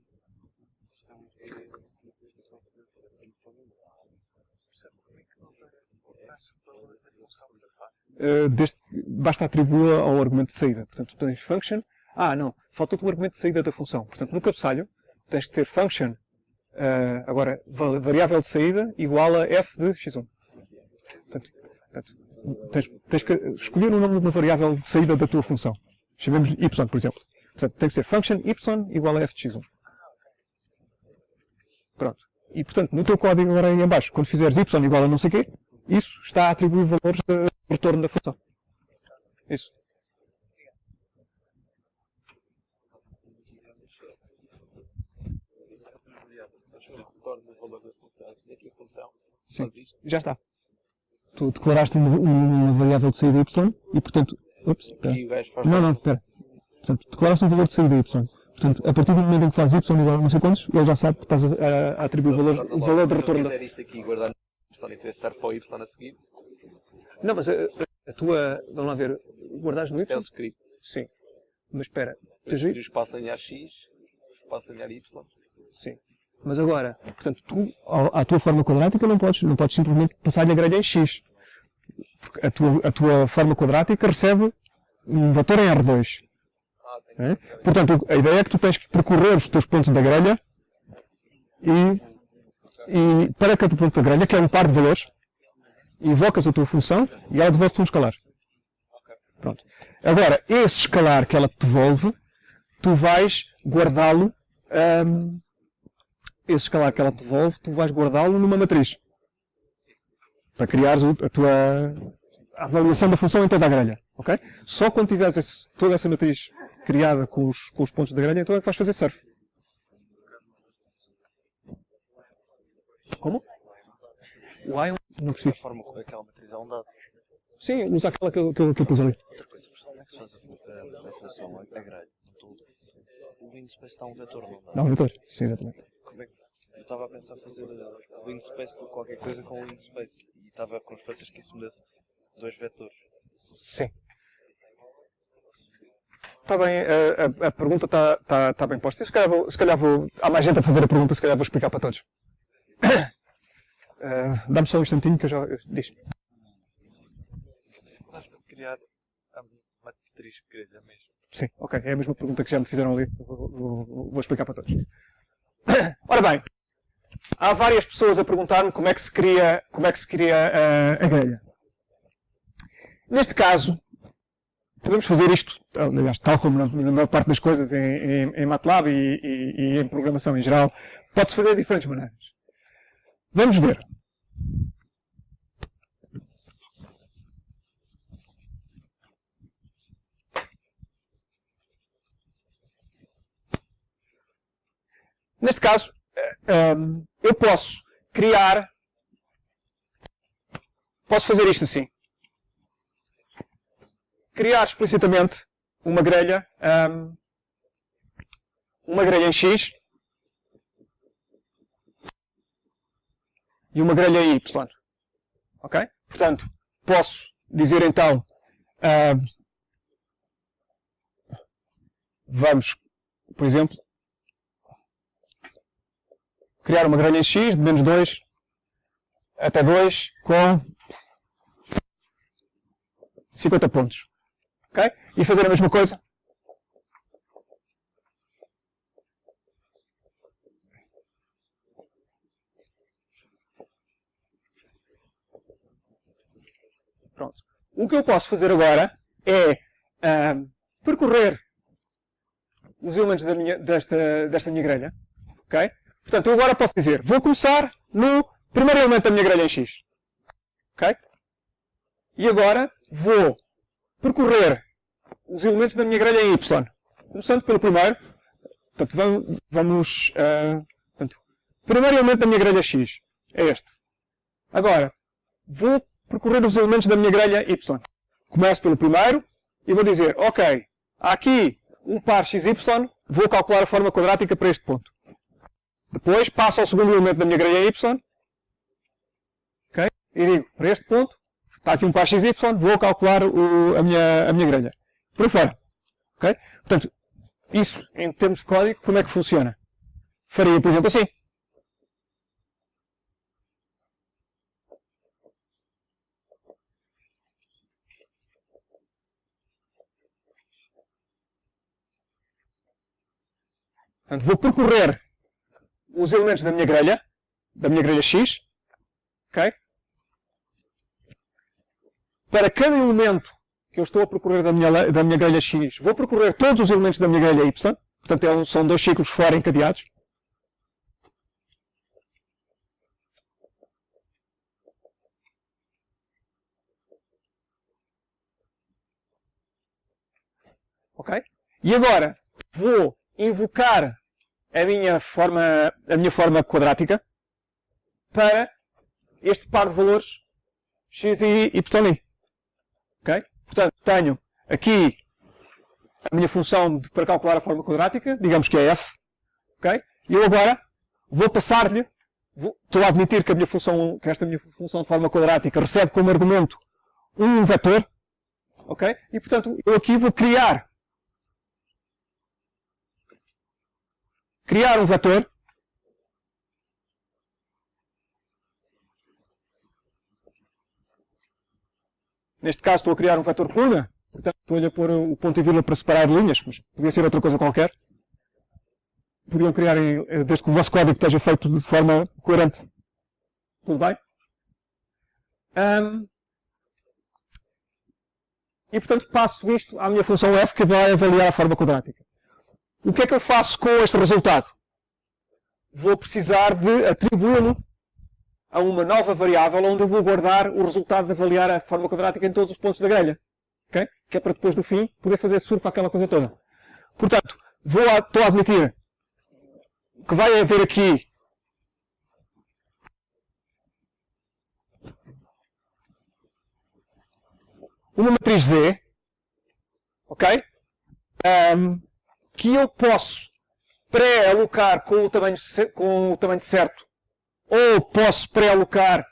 Basta atribuí-la ao argumento de saída. Portanto, tu tens function. Não, faltou-te o argumento de saída da função. Portanto, no cabeçalho, tens que ter function, agora, variável de saída igual a f de x1. Portanto tens que escolher o nome de uma variável de saída da tua função. Chamemos y, por exemplo. Portanto, tem que ser function y igual a f de x1. Pronto. E, portanto, no teu código agora aí em baixo, quando fizeres y igual a não sei o quê, isso está a atribuir valores de retorno da função. Isso. Sim, já está. Tu declaraste uma variável de saída y e, portanto... Ups, espera. Não, espera. Portanto, declaraste um valor de saída y. Portanto, a partir do momento em que fazes y igual a não sei quantos, ele já sabe que estás a atribuir o valor de retorno. Se eu quiser isto aqui, guardar y e estar para o y a seguir... Não, mas a tua... Vamos lá ver. Guardares no y? É o script. Sim. Mas espera. Tens o espaço linear x, o espaço linear y. Sim. Mas agora, portanto, tu, à tua forma quadrática, não podes simplesmente passar-lhe a grelha em x. Porque a tua forma quadrática recebe um vetor em R2. É? Portanto, a ideia é que tu tens que percorrer os teus pontos da grelha e para cada ponto da grelha, que é um par de valores, invocas a tua função e ela devolve-te um escalar. Pronto. Agora, esse escalar que ela te devolve, tu vais guardá-lo, esse escalar que ela te devolve, tu vais guardá-lo numa matriz. Para criares a avaliação da função em toda a grelha. Okay? Só quando tiveres toda essa matriz criada com os pontos da grelha, então é que vais fazer surf. Como? Why? Não percebi. A forma como aquela matriz é um dado. Sim, usa aquela que eu pus ali. Outra coisa, como é que se faz a função, a grelha? O linspace está um vetor, não dá? Dá um vetor, sim, exatamente. Como é que... Eu estava a pensar fazer o linspace de qualquer coisa com o linspace. E estava com esperanças que isso me desse 2 vetores. Sim. Está bem, a pergunta está bem posta. Se calhar vou... Há mais gente a fazer a pergunta, se calhar vou explicar para todos. Dá-me só um instantinho que eu já... Diz. criar a matriz grelha mesmo. Sim, ok. É a mesma pergunta que já me fizeram ali. Vou explicar para todos. Ora bem, há várias pessoas a perguntar-me como é que se cria a grelha. Neste caso, podemos fazer isto, aliás, tal como na maior parte das coisas em MATLAB e em programação em geral, pode-se fazer de diferentes maneiras. Vamos ver. Neste caso, eu posso fazer isto assim. Criar explicitamente uma grelha em X e uma grelha em Y. Ok? Portanto, posso dizer então, vamos, por exemplo, criar uma grelha em X de menos 2 até 2 com 50 pontos. Ok? E fazer a mesma coisa. Pronto. O que eu posso fazer agora é percorrer os elementos desta minha grelha. Ok? Portanto, eu agora posso dizer, vou começar no primeiro elemento da minha grelha em X. Ok? E agora vou percorrer os elementos da minha grelha em Y. Começando pelo primeiro. Portanto, portanto, o primeiro elemento da minha grelha X é este. Agora, vou percorrer os elementos da minha grelha Y. Começo pelo primeiro e vou dizer, ok, há aqui um par XY, vou calcular a forma quadrática para este ponto. Depois passo ao segundo elemento da minha grelha Y. Ok? E digo, para este ponto, está aqui um par XY, vou calcular a minha grelha. Por aí fora. Ok? Portanto, isso, em termos de código, como é que funciona? Faria, por exemplo, assim. Portanto, vou percorrer os elementos da minha grelha X, ok? Para cada elemento que eu estou a percorrer da minha grelha X, vou percorrer todos os elementos da minha grelha Y, portanto são dois ciclos fora encadeados. Ok? E agora vou invocar a minha forma quadrática para este par de valores x e y. Ok? Portanto, tenho aqui a minha função para calcular a forma quadrática, digamos que é f. Ok? E eu agora vou passar-lhe, estou a admitir que esta minha função de forma quadrática recebe como argumento um vetor. Ok? E portanto, eu aqui vou criar um vetor neste caso estou a criar um vetor coluna, portanto estou-lhe a pôr o ponto e vírgula para separar linhas, mas podia ser outra coisa qualquer. Podiam criar, desde que o vosso código esteja feito de forma coerente. Tudo bem? E portanto passo isto à minha função f que vai avaliar a forma quadrática. O que é que eu faço com este resultado? Vou precisar de atribuí-lo a uma nova variável onde eu vou guardar o resultado de avaliar a forma quadrática em todos os pontos da grelha. Okay? Que é para depois, no fim, poder fazer surf àquela coisa toda. Portanto, estou a admitir que vai haver aqui uma matriz Z, ok? Que eu posso pré-alocar com o tamanho certo, ou posso pré-alocar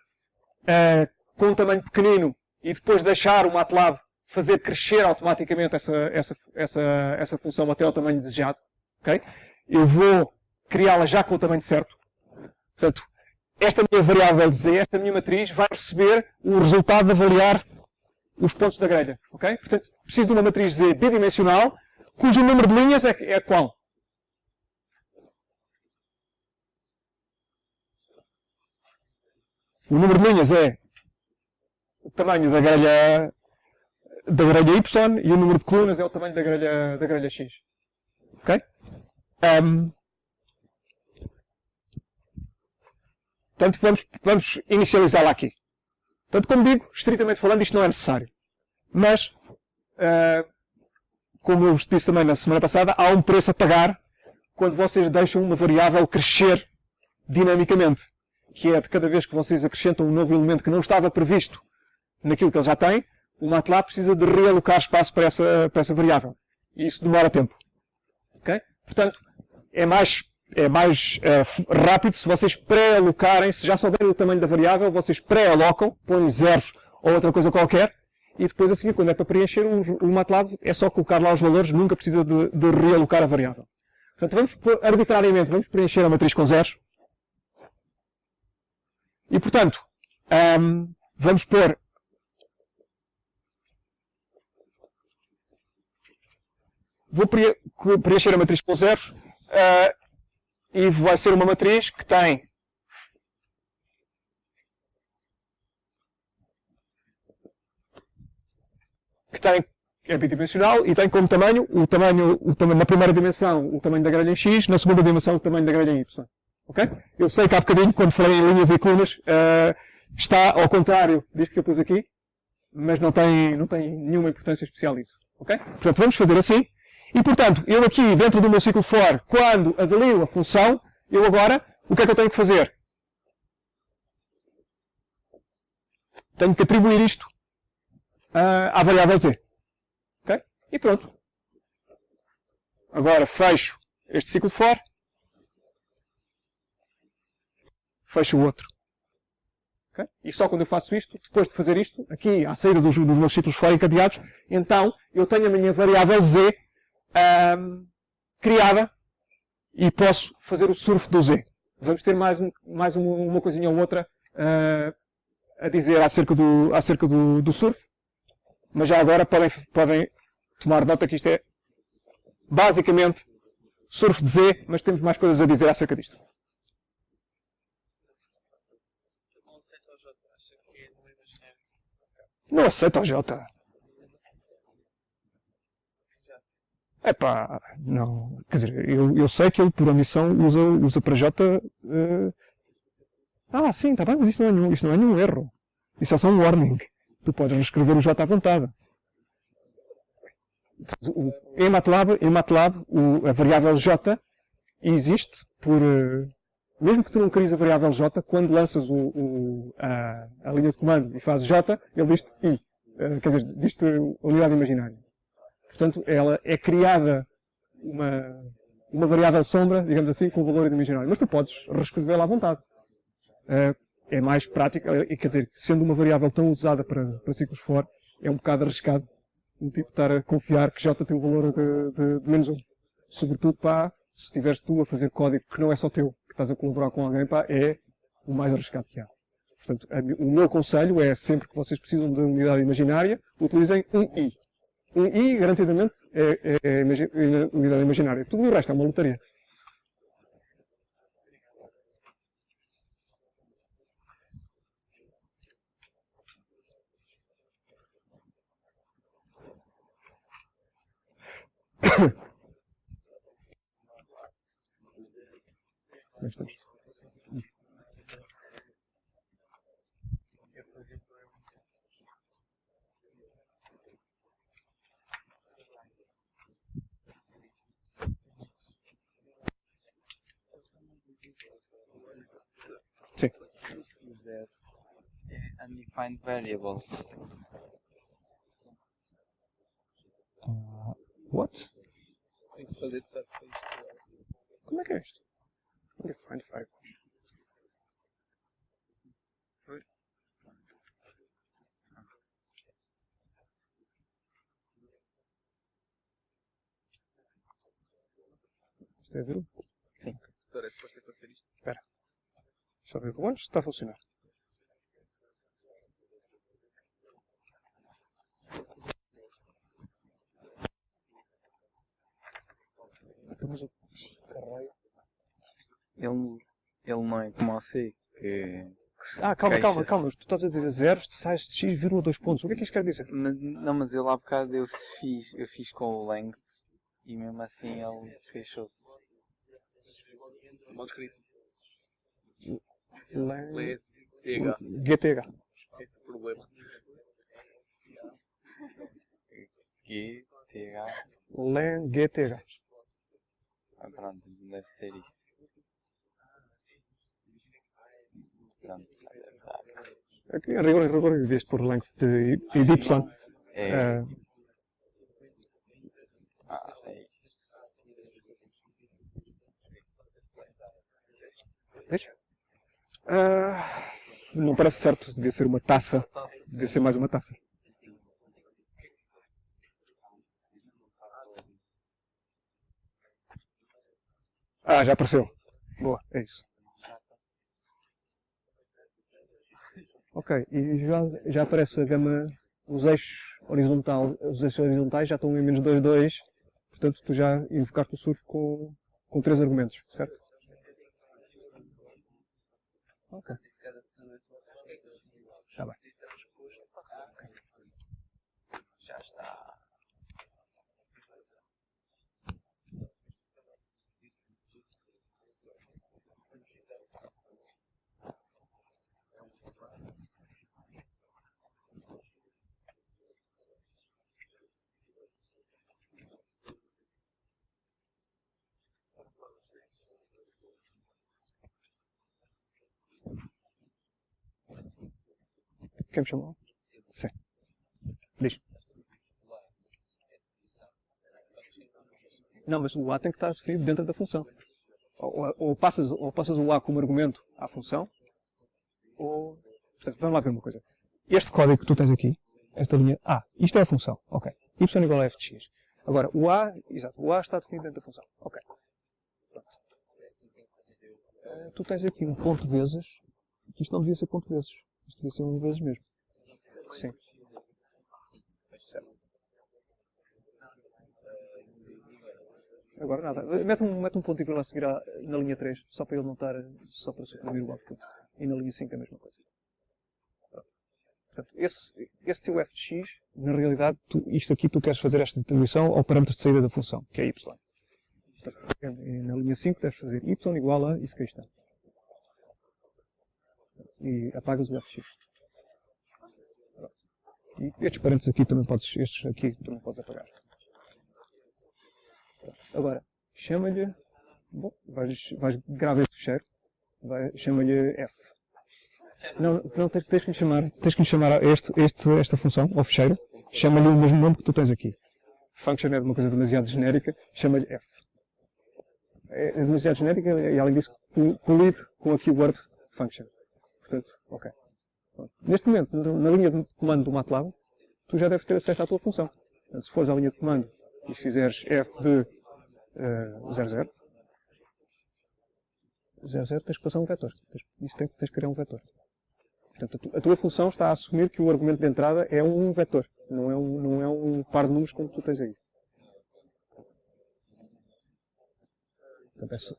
com um tamanho pequenino e depois deixar o MATLAB fazer crescer automaticamente essa função até ao tamanho desejado. Okay? Eu vou criá-la já com o tamanho certo. Portanto, esta minha variável Z, esta minha matriz, vai receber o resultado de avaliar os pontos da grelha. Ok? Portanto, preciso de uma matriz Z bidimensional, cujo número de linhas é qual? O número de linhas é o tamanho da grelha Y e o número de colunas é o tamanho da grelha X. Ok? Portanto, vamos inicializá-la aqui. Portanto, como digo, estritamente falando, isto não é necessário. Mas, como eu vos disse também na semana passada, há um preço a pagar quando vocês deixam uma variável crescer dinamicamente. Que é de cada vez que vocês acrescentam um novo elemento que não estava previsto naquilo que ele já tem, o MATLAB precisa de realocar espaço para essa variável. E isso demora tempo. Okay? Portanto, é mais rápido se vocês pré-alocarem, se já souberem o tamanho da variável, vocês pré-alocam, põem zeros ou outra coisa qualquer, e depois a seguir, quando é para preencher o MATLAB, é só colocar lá os valores, nunca precisa de realocar a variável. Portanto, arbitrariamente, vamos preencher a matriz com zeros. E, portanto, vamos pôr vou preencher a matriz com zeros e vai ser uma matriz que tem é bidimensional e tem como tamanho na primeira dimensão o tamanho da grelha em X, na segunda dimensão o tamanho da grelha em Y. Okay? Eu sei que há bocadinho, quando falei em linhas e colunas, está ao contrário disto que eu pus aqui, mas não tem nenhuma importância especial isso. Okay? Portanto, vamos fazer assim. E, portanto, eu aqui, dentro do meu ciclo for, quando avalio a função, eu agora, o que é que eu tenho que fazer? Tenho que atribuir isto à variável Z. Okay? E pronto. Agora fecho este ciclo for. Fecho o outro. Okay? E só quando eu faço isto, depois de fazer isto, aqui à saída dos meus ciclos for encadeados, então eu tenho a minha variável Z criada e posso fazer o surf do Z. Vamos ter mais uma coisinha ou outra a dizer acerca do surf, mas já agora podem tomar nota que isto é basicamente surf de Z, mas temos mais coisas a dizer acerca disto. Não aceita o J. Epá, não. Quer dizer, eu sei que ele por omissão usa para J. Sim, está bem, mas isso não é nenhum erro. Isso é só um warning. Tu podes reescrever o J à vontade. Em MATLAB, a variável J existe por. Mesmo que tu não cries a variável J, quando lanças a linha de comando e fazes J, ele diz-te I. Quer dizer, diz-te unidade imaginária. Portanto, ela é criada uma variável sombra, digamos assim, com valor imaginário. Mas tu podes reescrevê-la à vontade. É mais prático, quer dizer, sendo uma variável tão usada para ciclos for, é um bocado arriscado um tipo estar a confiar que J tem o valor de menos 1. Sobretudo, se estiveres tu a fazer código que não é só teu, que estás a colaborar com alguém, é o mais arriscado que há. Portanto, o meu conselho é, sempre que vocês precisam de unidade imaginária, utilizem um I. Um I, garantidamente, é unidade imaginária. Tudo o resto é uma lotaria. Sim. Undefined variable. What? Tem que fazer certo para isto. Como é que é isto? Undefined variable. Isto é ver? Sim. Setor, é suposto acontecer isto. Espera. Só ver onde está a funcionar. Estamos a... Caralho. Ele não é como você, que Calma. queixa-se. Tu estás a dizer zeros, sais de x, vírgula 2 pontos. O que é que isto quer dizer? Mas ele há bocado eu fiz com o length e mesmo assim ele queixou-se. Mal escrito. Len... Lê TH. GTH. Esse é o problema. G, T, H. Len GTH. Pronto, deve ser isso. Pronto, já deve dar. Aqui, em rigor, devias pôr length de y. É. Eh, É isso. Deixa. Não parece certo, devia ser uma taça. Devia ser mais uma taça. Já apareceu. Boa, é isso. Ok, e já aparece a gama, os eixos horizontais já estão em menos 2, 2. Portanto, tu já invocaste o surf com 3 argumentos, certo? Ok. Está bem. Já está. Quem me chamou? Sim. Diz. Não, mas o A tem que estar definido dentro da função. Ou passas o A como argumento à função, ou... Portanto, vamos lá ver uma coisa. Este código que tu tens aqui, esta linha... isto é a função. Ok. Y igual a f de x. Agora, o A está definido dentro da função. Ok. Pronto. Tu tens aqui um ponto vezes, que isto não devia ser ponto vezes. Isto devia ser 1 vezes mesmo. Sim. Certo. Agora nada. Mete um ponto e vírgula a seguir na linha 3, só para ele não estar, só para suprimir o output. E na linha 5 é a mesma coisa. Portanto, esse teu f de x, na realidade, isto aqui tu queres fazer esta distribuição ao parâmetro de saída da função, que é y. Portanto, na linha 5 deves fazer y igual a isso que aí está. E apagas o f de x. E estes parênteses aqui também podes apagar. Agora, chama-lhe... Bom, vais gravar este fecheiro. Chama-lhe f. Não tens que lhe chamar esta função, ao fecheiro. Chama-lhe o mesmo nome que tu tens aqui. Function é uma coisa demasiado genérica. Chama-lhe f. É demasiado genérica e, além disso, colide com a keyword function. Portanto, ok. Neste momento, na linha de comando do MATLAB, tu já deves ter acesso à tua função. Portanto, se fores à linha de comando e fizeres f de 00, 00 tens que passar um vetor. Tens que criar um vetor. Portanto, a tua função está a assumir que o argumento de entrada é um vetor, não é um par de números como tu tens aí. Portanto,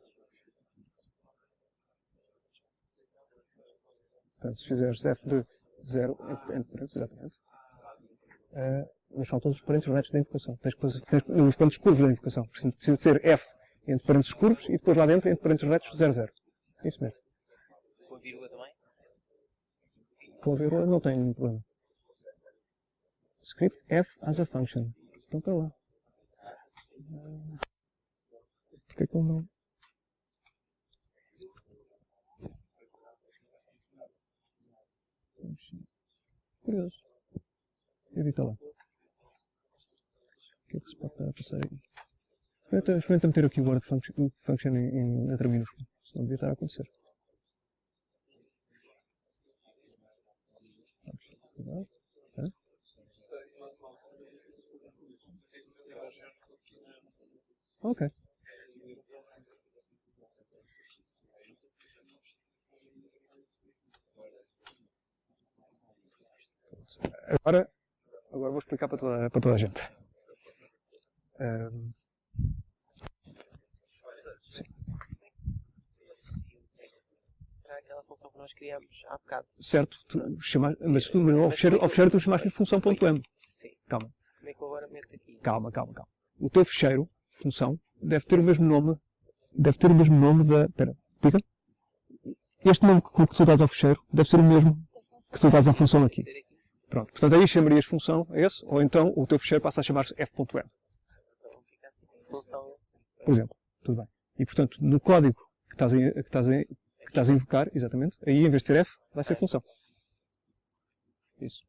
se fizeres f de 0, entre parênteses, exatamente, mas são todos os parênteses retos da invocação. Tens os parênteses curvos da invocação. Precisa de ser f entre parênteses curvos e depois lá dentro, entre parênteses retos, 00. Isso mesmo. Com a vírgula também? Com a vírgula não tem nenhum problema. Script f as a function. Então para lá. Porquê que ele não... Curioso. Evita lá. O que é que se pode estar a passar aí? Experimenta meter aqui o word function em letra minúscula. Isso não devia estar a acontecer. Vamos. Ok. Agora vou explicar para toda a gente. criámos há bocado. Certo? Mas tu, ao fecheiro tu chamaste-lhe função.m. Sim. Calma. Como é que eu agora meto aqui? Calma. O teu fecheiro, função, deve ter o mesmo nome. Deve ter o mesmo nome da. Espera, explica. Este nome que tu dás ao fecheiro deve ser o mesmo que tu dás à função aqui. Pronto. Portanto, aí chamarias função a esse, ou então o teu fecheiro passa a chamar-se f.m. Então fica assim. Função. Por exemplo. Tudo bem. E portanto, no código que estás a invocar, exatamente, aí em vez de ser f, vai ser função. Isso.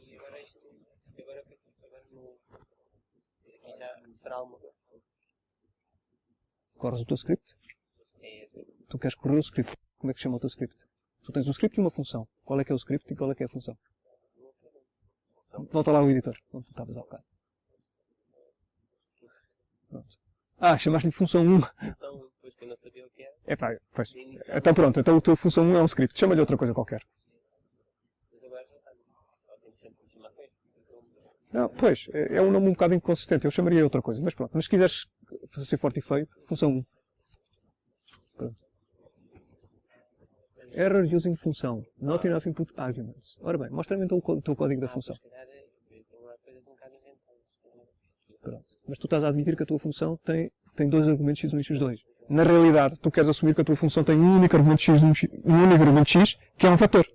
E agora isto. Agora no. Aqui já fará alguma coisa. Corres o teu script. É assim. Tu queres correr o script. Como é que chama o teu script? Tu tens um script e uma função. Qual é que é o script e qual é que é a função? Volta lá ao editor, onde tu estavas há bocado. Pronto. Chamaste-lhe função 1. Função, depois que eu não sabia o que era. Epá, pois. Então pronto, então a tua função 1 é um script. Chama-lhe outra coisa qualquer. Mas agora já está. Só tenho sempre que chamar com isto. Não, pois, é um nome um bocado inconsistente. Eu chamaria outra coisa. Mas pronto, mas se quiseres ser forte e feio, função 1. Pronto. Error using função. Not enough input arguments. Ora bem, mostra-me então o teu código da função. Se calhar eu tenho lá coisas um bocado inventadas. Pronto. Mas tu estás a admitir que a tua função tem dois argumentos x1 e x2. Na realidade, tu queres assumir que a tua função tem um único argumento x, que é um vetor.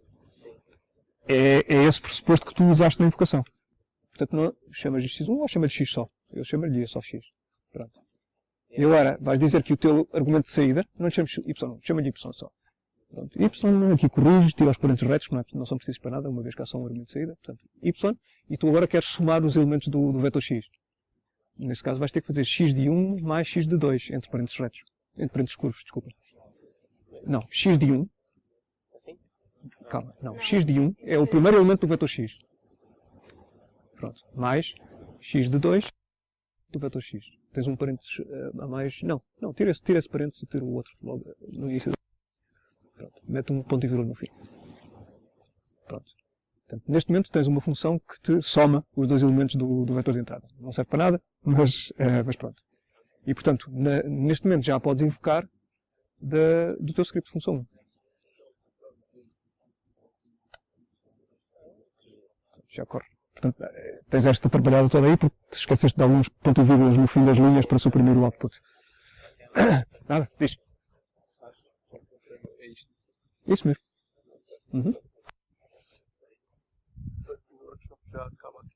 É esse pressuposto que tu usaste na invocação. Portanto, não chamas-lhe x1 ou chamas-lhe x só? Eu chamo-lhe só x. Pronto. E agora, vais dizer que o teu argumento de saída, não lhe chames y, não, chama-lhe y só. Pronto. Y aqui corrige, tira os parênteses retos, não são precisos para nada, uma vez que há só um argumento de saída. Portanto, y, e tu agora queres somar os elementos do vetor x. Nesse caso vais ter que fazer x de 1 mais x de 2, entre parênteses retos. Entre parênteses curvos, desculpa. Não, x de 1. Assim? Calma, não. X de 1 é o primeiro elemento do vetor x. Pronto. Mais x de 2 do vetor x. Tens um parênteses a mais. Não, tira esse parênteses e tira o outro logo no início. Pronto. Mete um ponto e vírgula no fim. Pronto. Portanto, neste momento tens uma função que te soma os dois elementos do vetor de entrada. Não serve para nada, mas pronto. E portanto, neste momento já podes invocar do teu script função 1. Já corre. Portanto, tens esta trabalhada toda aí porque te esqueceste de alguns pontos e vírgulas no fim das linhas para suprimir o output. Nada, diz. É isto. Isso mesmo. Uhum. O workshop já acaba aqui.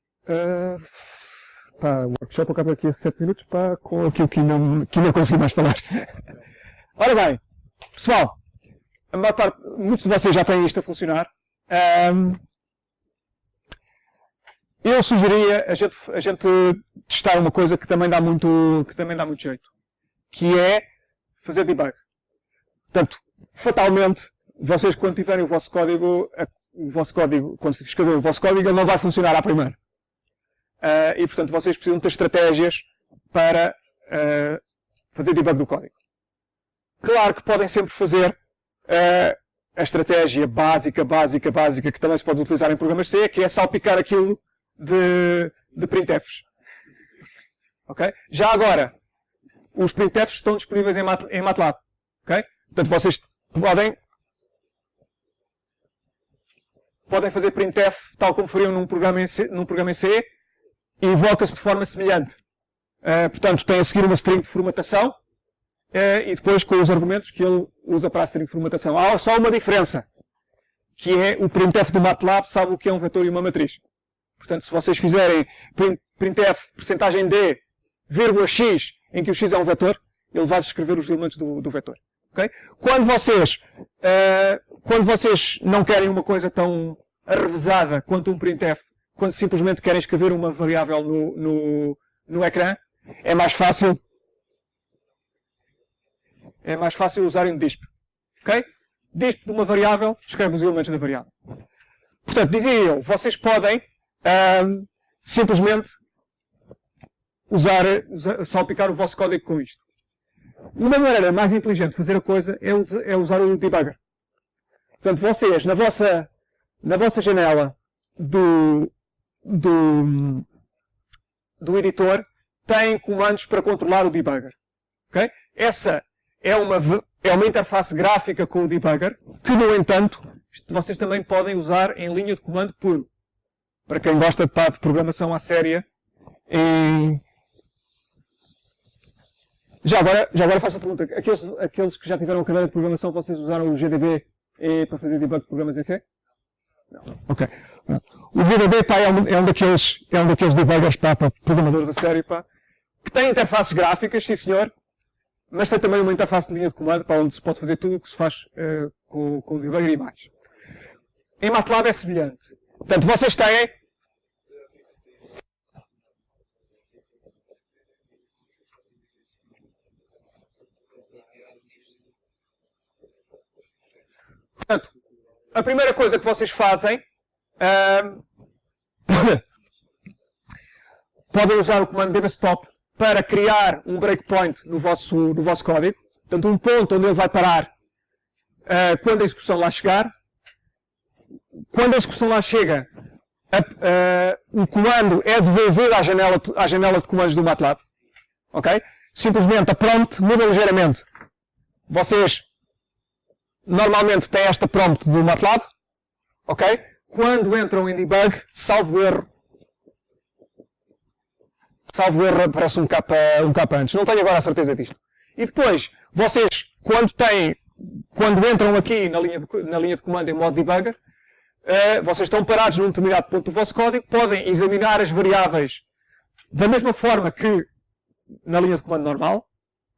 O workshop acaba aqui a 7 minutos com aquilo que não consegui mais falar. Ora bem, pessoal, muitos de vocês já têm isto a funcionar. Eu sugeria a gente testar uma coisa que também dá muito jeito, que é fazer debug. Portanto, fatalmente, vocês quando tiverem o vosso código, quando escreverem o vosso código, ele não vai funcionar à primeira. E portanto, vocês precisam ter estratégias para fazer debug do código. Claro que podem sempre fazer a estratégia básica, que também se pode utilizar em programas C, que é salpicar aquilo de printfs. Okay? Já agora, os printfs estão disponíveis em MATLAB. Okay? Portanto, vocês podem fazer printf tal como fariam num programa em C, e invoca-se de forma semelhante. Portanto, tem a seguir uma string de formatação e depois com os argumentos que ele usa para a string de formatação. Há só uma diferença, que é o printf do MATLAB sabe o que é um vetor e uma matriz. Portanto, se vocês fizerem printf percentagem D, vírgula x, em que o x é um vetor, ele vai-vos escrever os elementos do vetor. Okay? Quando vocês não querem uma coisa tão arrevesada quanto um printf, quando simplesmente querem escrever uma variável no ecrã, é mais fácil usarem um disp. Okay? Disp de uma variável, escreve os elementos da variável. Portanto, dizia eu, vocês podem simplesmente salpicar o vosso código com isto. Uma maneira mais inteligente de fazer a coisa é usar o debugger. Portanto, vocês, na vossa janela do editor, têm comandos para controlar o debugger. Okay? Essa é uma interface gráfica com o debugger, que, no entanto, vocês também podem usar em linha de comando puro. Para quem gosta de programação à séria. Já agora faço a pergunta. Aqueles que já tiveram a cadeira de programação, vocês usaram o GDB para fazer debug de programas em C? Não. Ok. O GDB pá, é um daqueles debuggers para programadores a sério, pá, que tem interfaces gráficas, sim senhor, mas tem também uma interface de linha de comando para onde se pode fazer tudo o que se faz com o debugger e mais. Em MATLAB é semelhante. Portanto, vocês têm portanto, a primeira coisa que vocês fazem podem usar o comando dbstop para criar um breakpoint no vosso código. Portanto, um ponto onde ele vai parar quando a execução lá chegar. Quando a execução lá chega, o comando é devolvido à janela de comandos do MATLAB. Okay? Simplesmente a prompt muda ligeiramente. Vocês normalmente têm esta prompt do MATLAB. Okay? Quando entram em debug, salvo erro aparece um capa antes. Não tenho agora a certeza disto. E depois, vocês, quando entram aqui na linha de comando em modo debugger, vocês estão parados num determinado ponto do vosso código, podem examinar as variáveis da mesma forma que na linha de comando normal.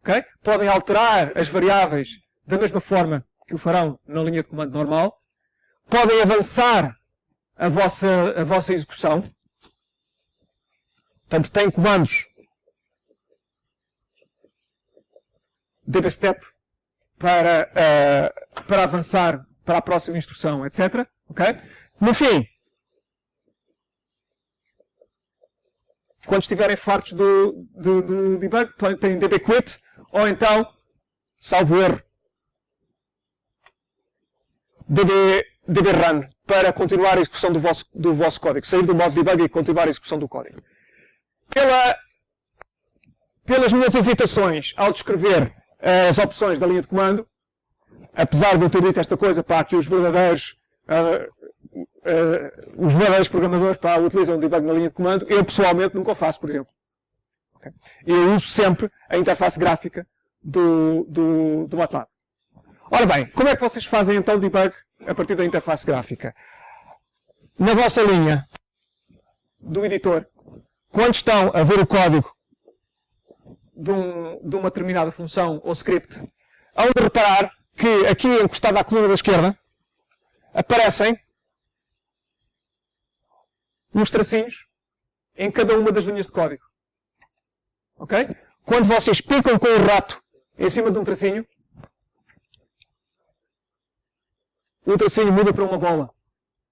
Okay? Podem alterar as variáveis da mesma forma que o farão na linha de comando normal. Podem avançar a vossa execução. Portanto, tem comandos dbstep para avançar para a próxima instrução, etc. Okay? No fim, quando estiverem fartos do debug, tem dbquit, ou então, salvo erro, dbrun, para continuar a execução do vosso código. Sair do modo debug e continuar a execução do código. Pelas minhas hesitações ao descrever as opções da linha de comando, apesar de eu ter dito esta coisa, pá, que os verdadeiros programadores utilizam o debug na linha de comando, eu pessoalmente nunca o faço, por exemplo. Okay? Eu uso sempre a interface gráfica do MATLAB. Ora bem, como é que vocês fazem então debug a partir da interface gráfica? Na vossa linha do editor, quando estão a ver o código de uma determinada função ou script, hão de reparar que aqui encostado à coluna da esquerda aparecem uns tracinhos em cada uma das linhas de código. Ok? Quando vocês picam com o rato em cima de um tracinho, o tracinho muda para uma bola.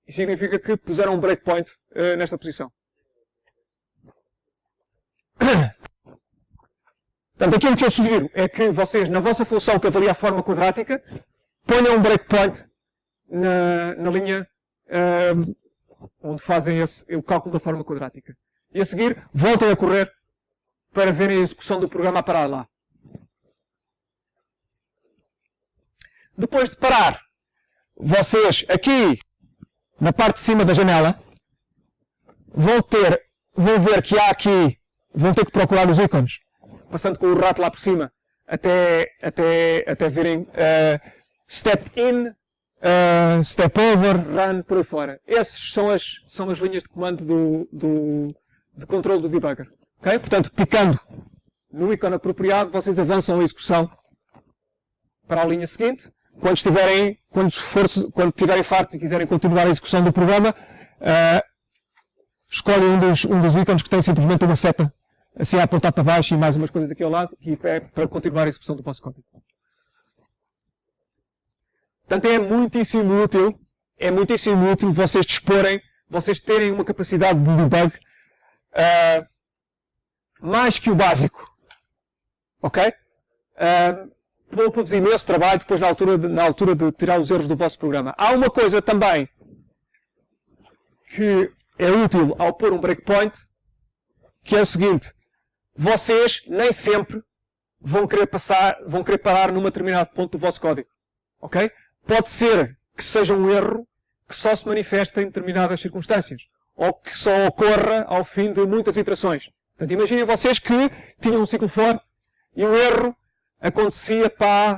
Isso significa que puseram um breakpoint nesta posição. Portanto, aquilo que eu sugiro é que vocês, na vossa função que avalia a forma quadrática, ponham um breakpoint na linha onde fazem o cálculo da forma quadrática. E a seguir, voltem a correr para verem a execução do programa a parar lá. Depois de parar, vocês, aqui, na parte de cima da janela, vão ver que há aqui, vão ter que procurar os ícones, passando com o rato lá por cima, até verem step in, step over, run, por aí fora. Essas são as linhas de comando de controle do debugger. Okay? Portanto, picando no ícone apropriado, vocês avançam a execução para a linha seguinte. Quando estiverem fartos e quiserem continuar a execução do programa, escolhem um dos ícones que tem simplesmente uma seta assim a apontar para baixo e mais umas coisas aqui ao lado, e é para continuar a execução do vosso código. Portanto, é muitíssimo útil vocês terem uma capacidade de debug mais que o básico. Ok? Poupa-vos imenso trabalho depois na altura de tirar os erros do vosso programa. Há uma coisa também que é útil ao pôr um breakpoint, que é o seguinte: vocês nem sempre vão querer parar num determinado ponto do vosso código. Ok? Pode ser que seja um erro que só se manifesta em determinadas circunstâncias. Ou que só ocorra ao fim de muitas iterações. Portanto, imaginem vocês que tinham um ciclo for e o erro acontecia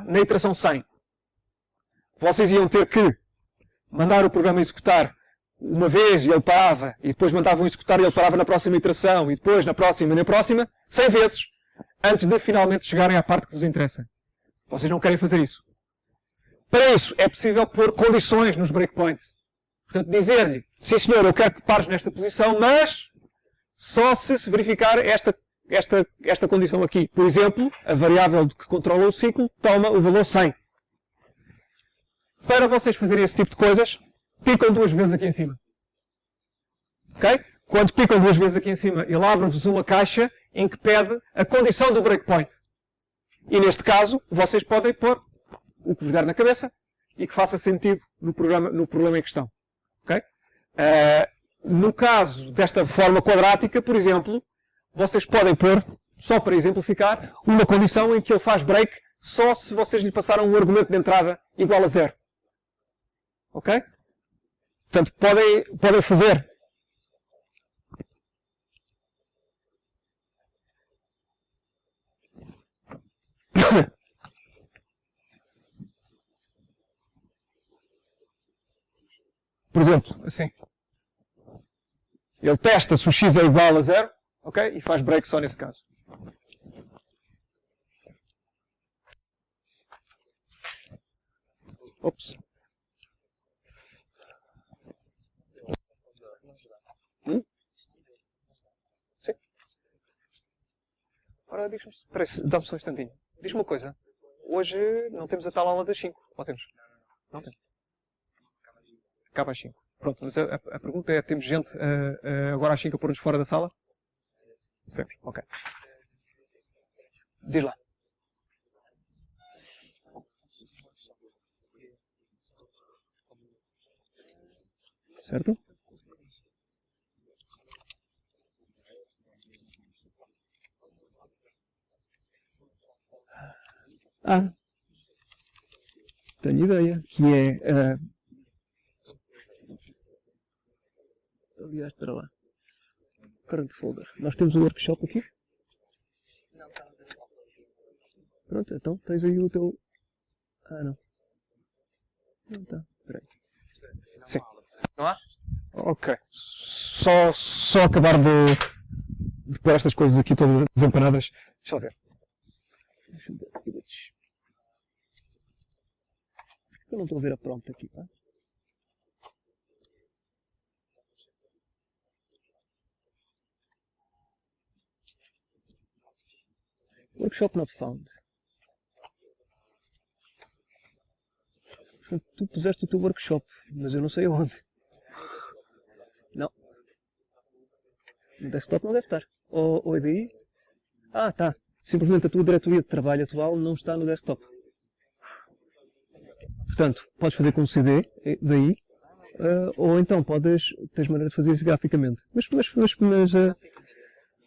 na iteração 100. Vocês iam ter que mandar o programa executar uma vez e ele parava, e depois mandavam executar e ele parava na próxima iteração, e depois na próxima e na próxima, 100 vezes, antes de finalmente chegarem à parte que vos interessa. Vocês não querem fazer isso. Para isso, é possível pôr condições nos breakpoints. Portanto, dizer-lhe, sim senhor, eu quero que pares nesta posição, mas só se verificar esta condição aqui. Por exemplo, a variável que controla o ciclo toma o valor 100. Para vocês fazerem esse tipo de coisas, picam 2 vezes aqui em cima. Ok? Quando picam 2 vezes aqui em cima, ele abre-vos uma caixa em que pede a condição do breakpoint. E neste caso, vocês podem pôr o que vos der na cabeça e que faça sentido no problema em questão. Okay? No caso desta forma quadrática, por exemplo, vocês podem pôr, só para exemplificar, uma condição em que ele faz break só se vocês lhe passaram um argumento de entrada igual a 0. Ok? Portanto, podem fazer. Por exemplo, assim. Ele testa se o x é igual a 0, ok? E faz break só nesse caso. Ops. Sim. Ora, diz-me. Dá-me só um instantinho. Diz-me uma coisa. Hoje não temos a tal aula das 5. Ou temos? Não temos. Acaba às 5. Pronto, mas a pergunta é, temos gente agora às 5 a pôr-nos fora da sala? Sempre, ok. Diz lá. Certo? Tenho ideia, que é... Aliás, espera lá. Current folder. Nós temos um workshop aqui? Pronto, então tens aí o teu... não. Não está. Espera aí. Sim. Não há? Ok. Só acabar de pôr estas coisas aqui todas desempanadas. Deixa eu ver. Deixa-me ver aqui. Eu não estou a ver a prompt aqui, tá? Workshop not found. Portanto, tu puseste o teu workshop, mas eu não sei onde. Não. No desktop não deve estar. Ou é daí? Tá. Simplesmente a tua diretoria de trabalho atual não está no desktop. Portanto, podes fazer com o CD daí, ou então tens maneira de fazer isso graficamente. Mas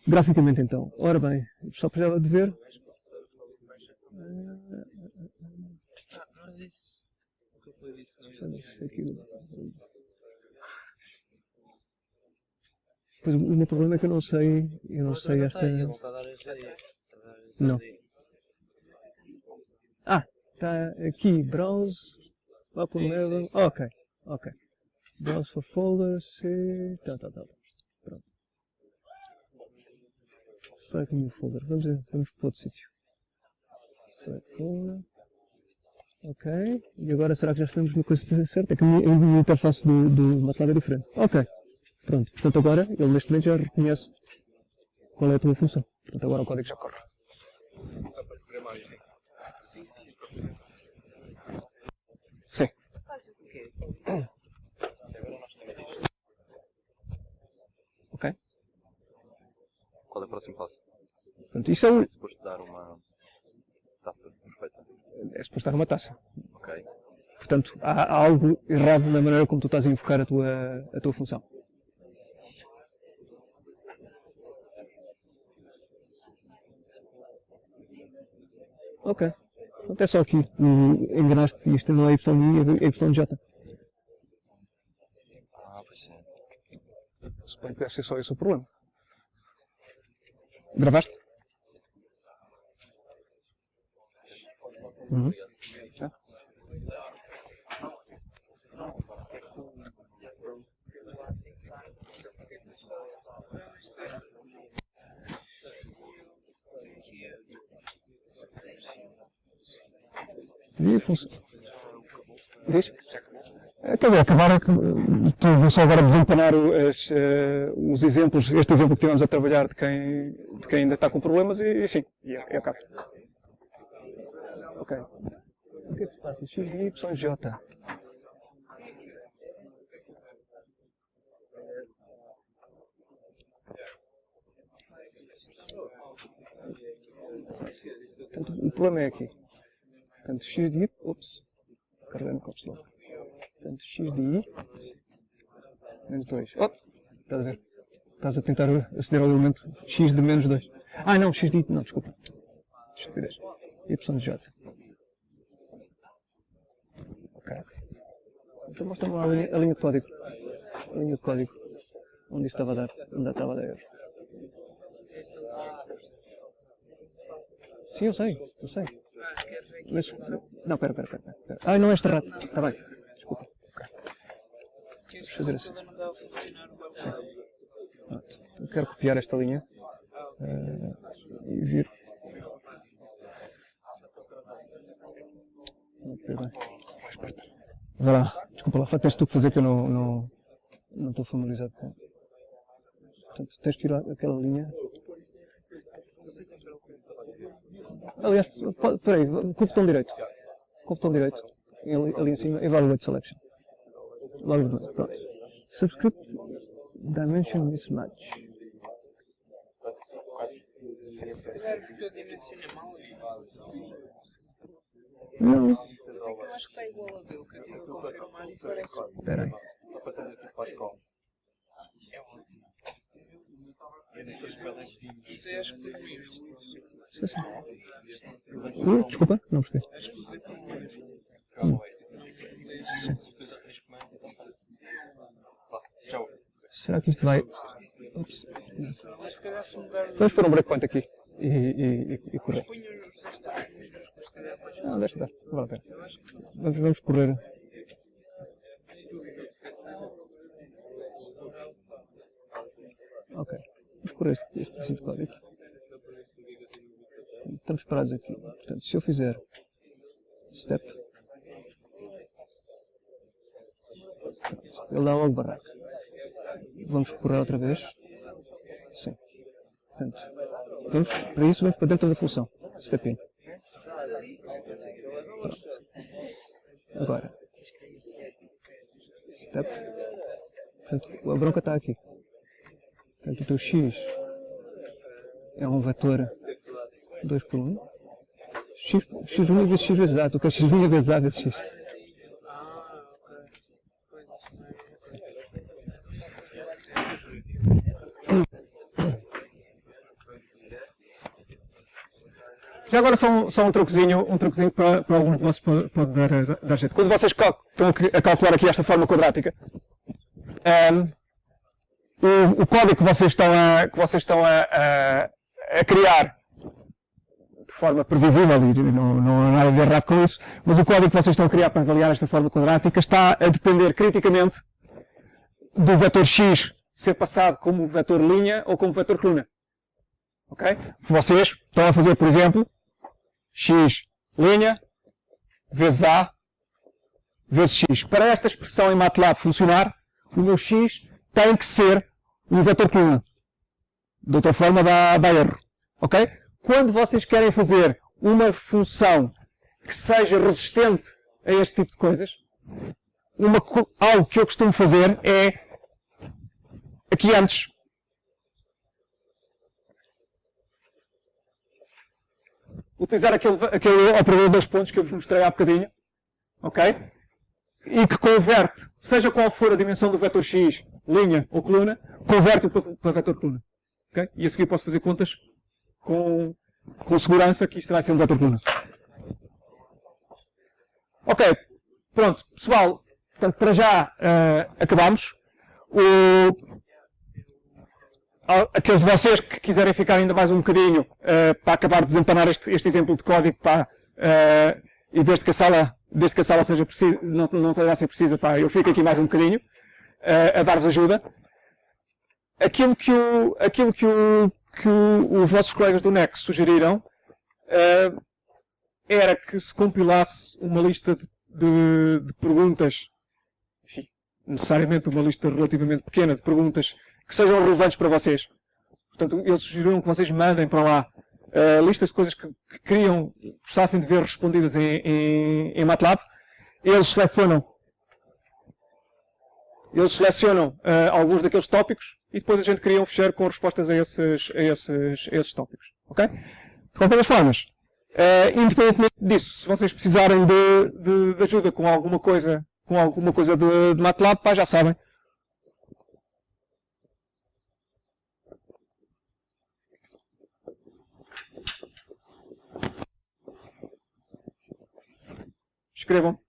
graficamente então. Ora bem, só precisava de ver. Pois o meu problema é que eu não sei esta... Não. Está aqui, browse, open level, ok. Browse for folders, tá. Pronto. Select new folder, vamos para outro sítio. Select folder, ok. E agora será que já estamos na coisa certa? É que a minha interface do MATLAB é diferente. Ok, pronto. Portanto agora, ele neste momento já reconhece qual é a tua função. Portanto agora o código já corre. Sim. Ok. Qual é o próximo passo? Portanto, isso é suposto dar uma taça perfeita. É suposto dar uma taça. Ok. Portanto, há algo errado na maneira como tu estás a invocar a tua função. Ok. Portanto, é só aqui. Enganaste isto não é YI, é YJ. Pois é. Suponho que deve ser só esse o problema. Gravaste? Uhum. Já? E funciona. Diz? Quer dizer, acabar, vou só agora desempanar os exemplos, este exemplo que tivemos a trabalhar de quem ainda está com problemas e sim, é o caso. Ok. O que é que se passa? X de Y, J. Portanto, o problema é aqui. Portanto, X de Y, ups, carreguei no caps lock. Portanto, X de I, menos 2. Oh, estás a ver? Estás a tentar aceder ao elemento X de menos 2. Ah, não, X de I, não, desculpa. Estupidez. Y de J. Ok. Então mostra-me lá a linha de código. A linha de código. Onde isto estava a dar? Onde estava a dar erro? Sim, eu sei, eu sei. Mas, não, pera. Ah, não é este rato. Está bem. Desculpa. Okay. Vamos fazer assim. Pronto. Eu quero copiar esta linha e vir. Perdão. Vai lá. Desculpa lá. Tens tu que fazer que eu não estou familiarizado com. Portanto, tens que ir aquela linha. Aliás, espera aí, com o botão direito. Com o botão direito. Ali em cima, Evaluate Selection. Logo de novo, pronto. Subscript Dimension Mismatch. Se calhar porque eu dimensionei mal e Não. mas é que eu acho que está igual a dele, que eu estive a confirmar e parece. Espera aí. Só para saber se faz com. Isso aí acho que foi minúsculo. Sim, sim. Desculpa, não percebi. Acho que usei por minúsculo. Tchau. Será que isto vai. Ups. Mas se calhar se mudar. Vamos pôr um breakpoint aqui e correr. Punha os restos minúsculos, se calhar mais. Não, deixa estar. Não vale a pena. Vamos correr. Ok. Vamos correr este princípio de código. Estamos parados aqui. Portanto, se eu fizer step, ele dá logo barraca. Vamos correr outra vez. Sim. Portanto, para isso vamos para dentro da função. Step in. Pronto. Agora. Step. Portanto, a bronca está aqui. Portanto, o teu x é um vetor 2 por 1. x1 vezes x vezes a. Tu queres x1 vezes a vezes x. Já agora só um truquezinho para alguns de vocês pode dar jeito. Quando vocês estão a calcular aqui esta forma quadrática, o código que vocês estão a criar de forma previsível, e não há nada de errado com isso, mas o código que vocês estão a criar para avaliar esta forma quadrática está a depender criticamente do vetor x ser passado como vetor linha ou como vetor coluna. Ok? Vocês estão a fazer, por exemplo, x linha vezes a vezes x. Para esta expressão em MATLAB funcionar, o meu x tem que ser um vetor coluna. De outra forma dá erro. Ok? Quando vocês querem fazer uma função que seja resistente a este tipo de coisas, algo que eu costumo fazer é aqui antes. Utilizar aquele operador de 2 pontos que eu vos mostrei há bocadinho. Ok? E que converte, seja qual for a dimensão do vetor x, linha ou coluna, converte-o para vetor coluna. Okay? E a seguir posso fazer contas com com segurança que isto vai ser um vetor coluna. Ok, pronto, pessoal, portanto, para já acabamos. Aqueles de vocês que quiserem ficar ainda mais um bocadinho para acabar de desempanar este exemplo de código, e desde que a sala seja precisa, não terá a ser precisa, eu fico aqui mais um bocadinho a dar-vos ajuda. Aquilo que os vossos colegas do NEC sugeriram era que se compilasse uma lista de perguntas, enfim, necessariamente uma lista relativamente pequena de perguntas que sejam relevantes para vocês. Portanto, eles sugeriram que vocês mandem para lá listas de coisas que gostassem de ver respondidas em MATLAB. Eles selecionam alguns daqueles tópicos e depois a gente cria um fecheiro com respostas a esses tópicos. Ok? De qualquer das formas, independentemente disso, se vocês precisarem de ajuda com alguma coisa de MATLAB, já sabem. Escrevam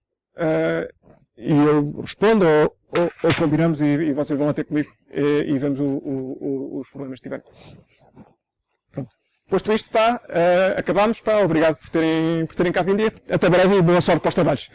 e eu respondo ou combinamos e vocês vão até comigo e vemos os problemas que tiverem. Pronto. Posto isto, acabamos. Obrigado por terem cá vindo e até breve e boa sorte para os trabalhos.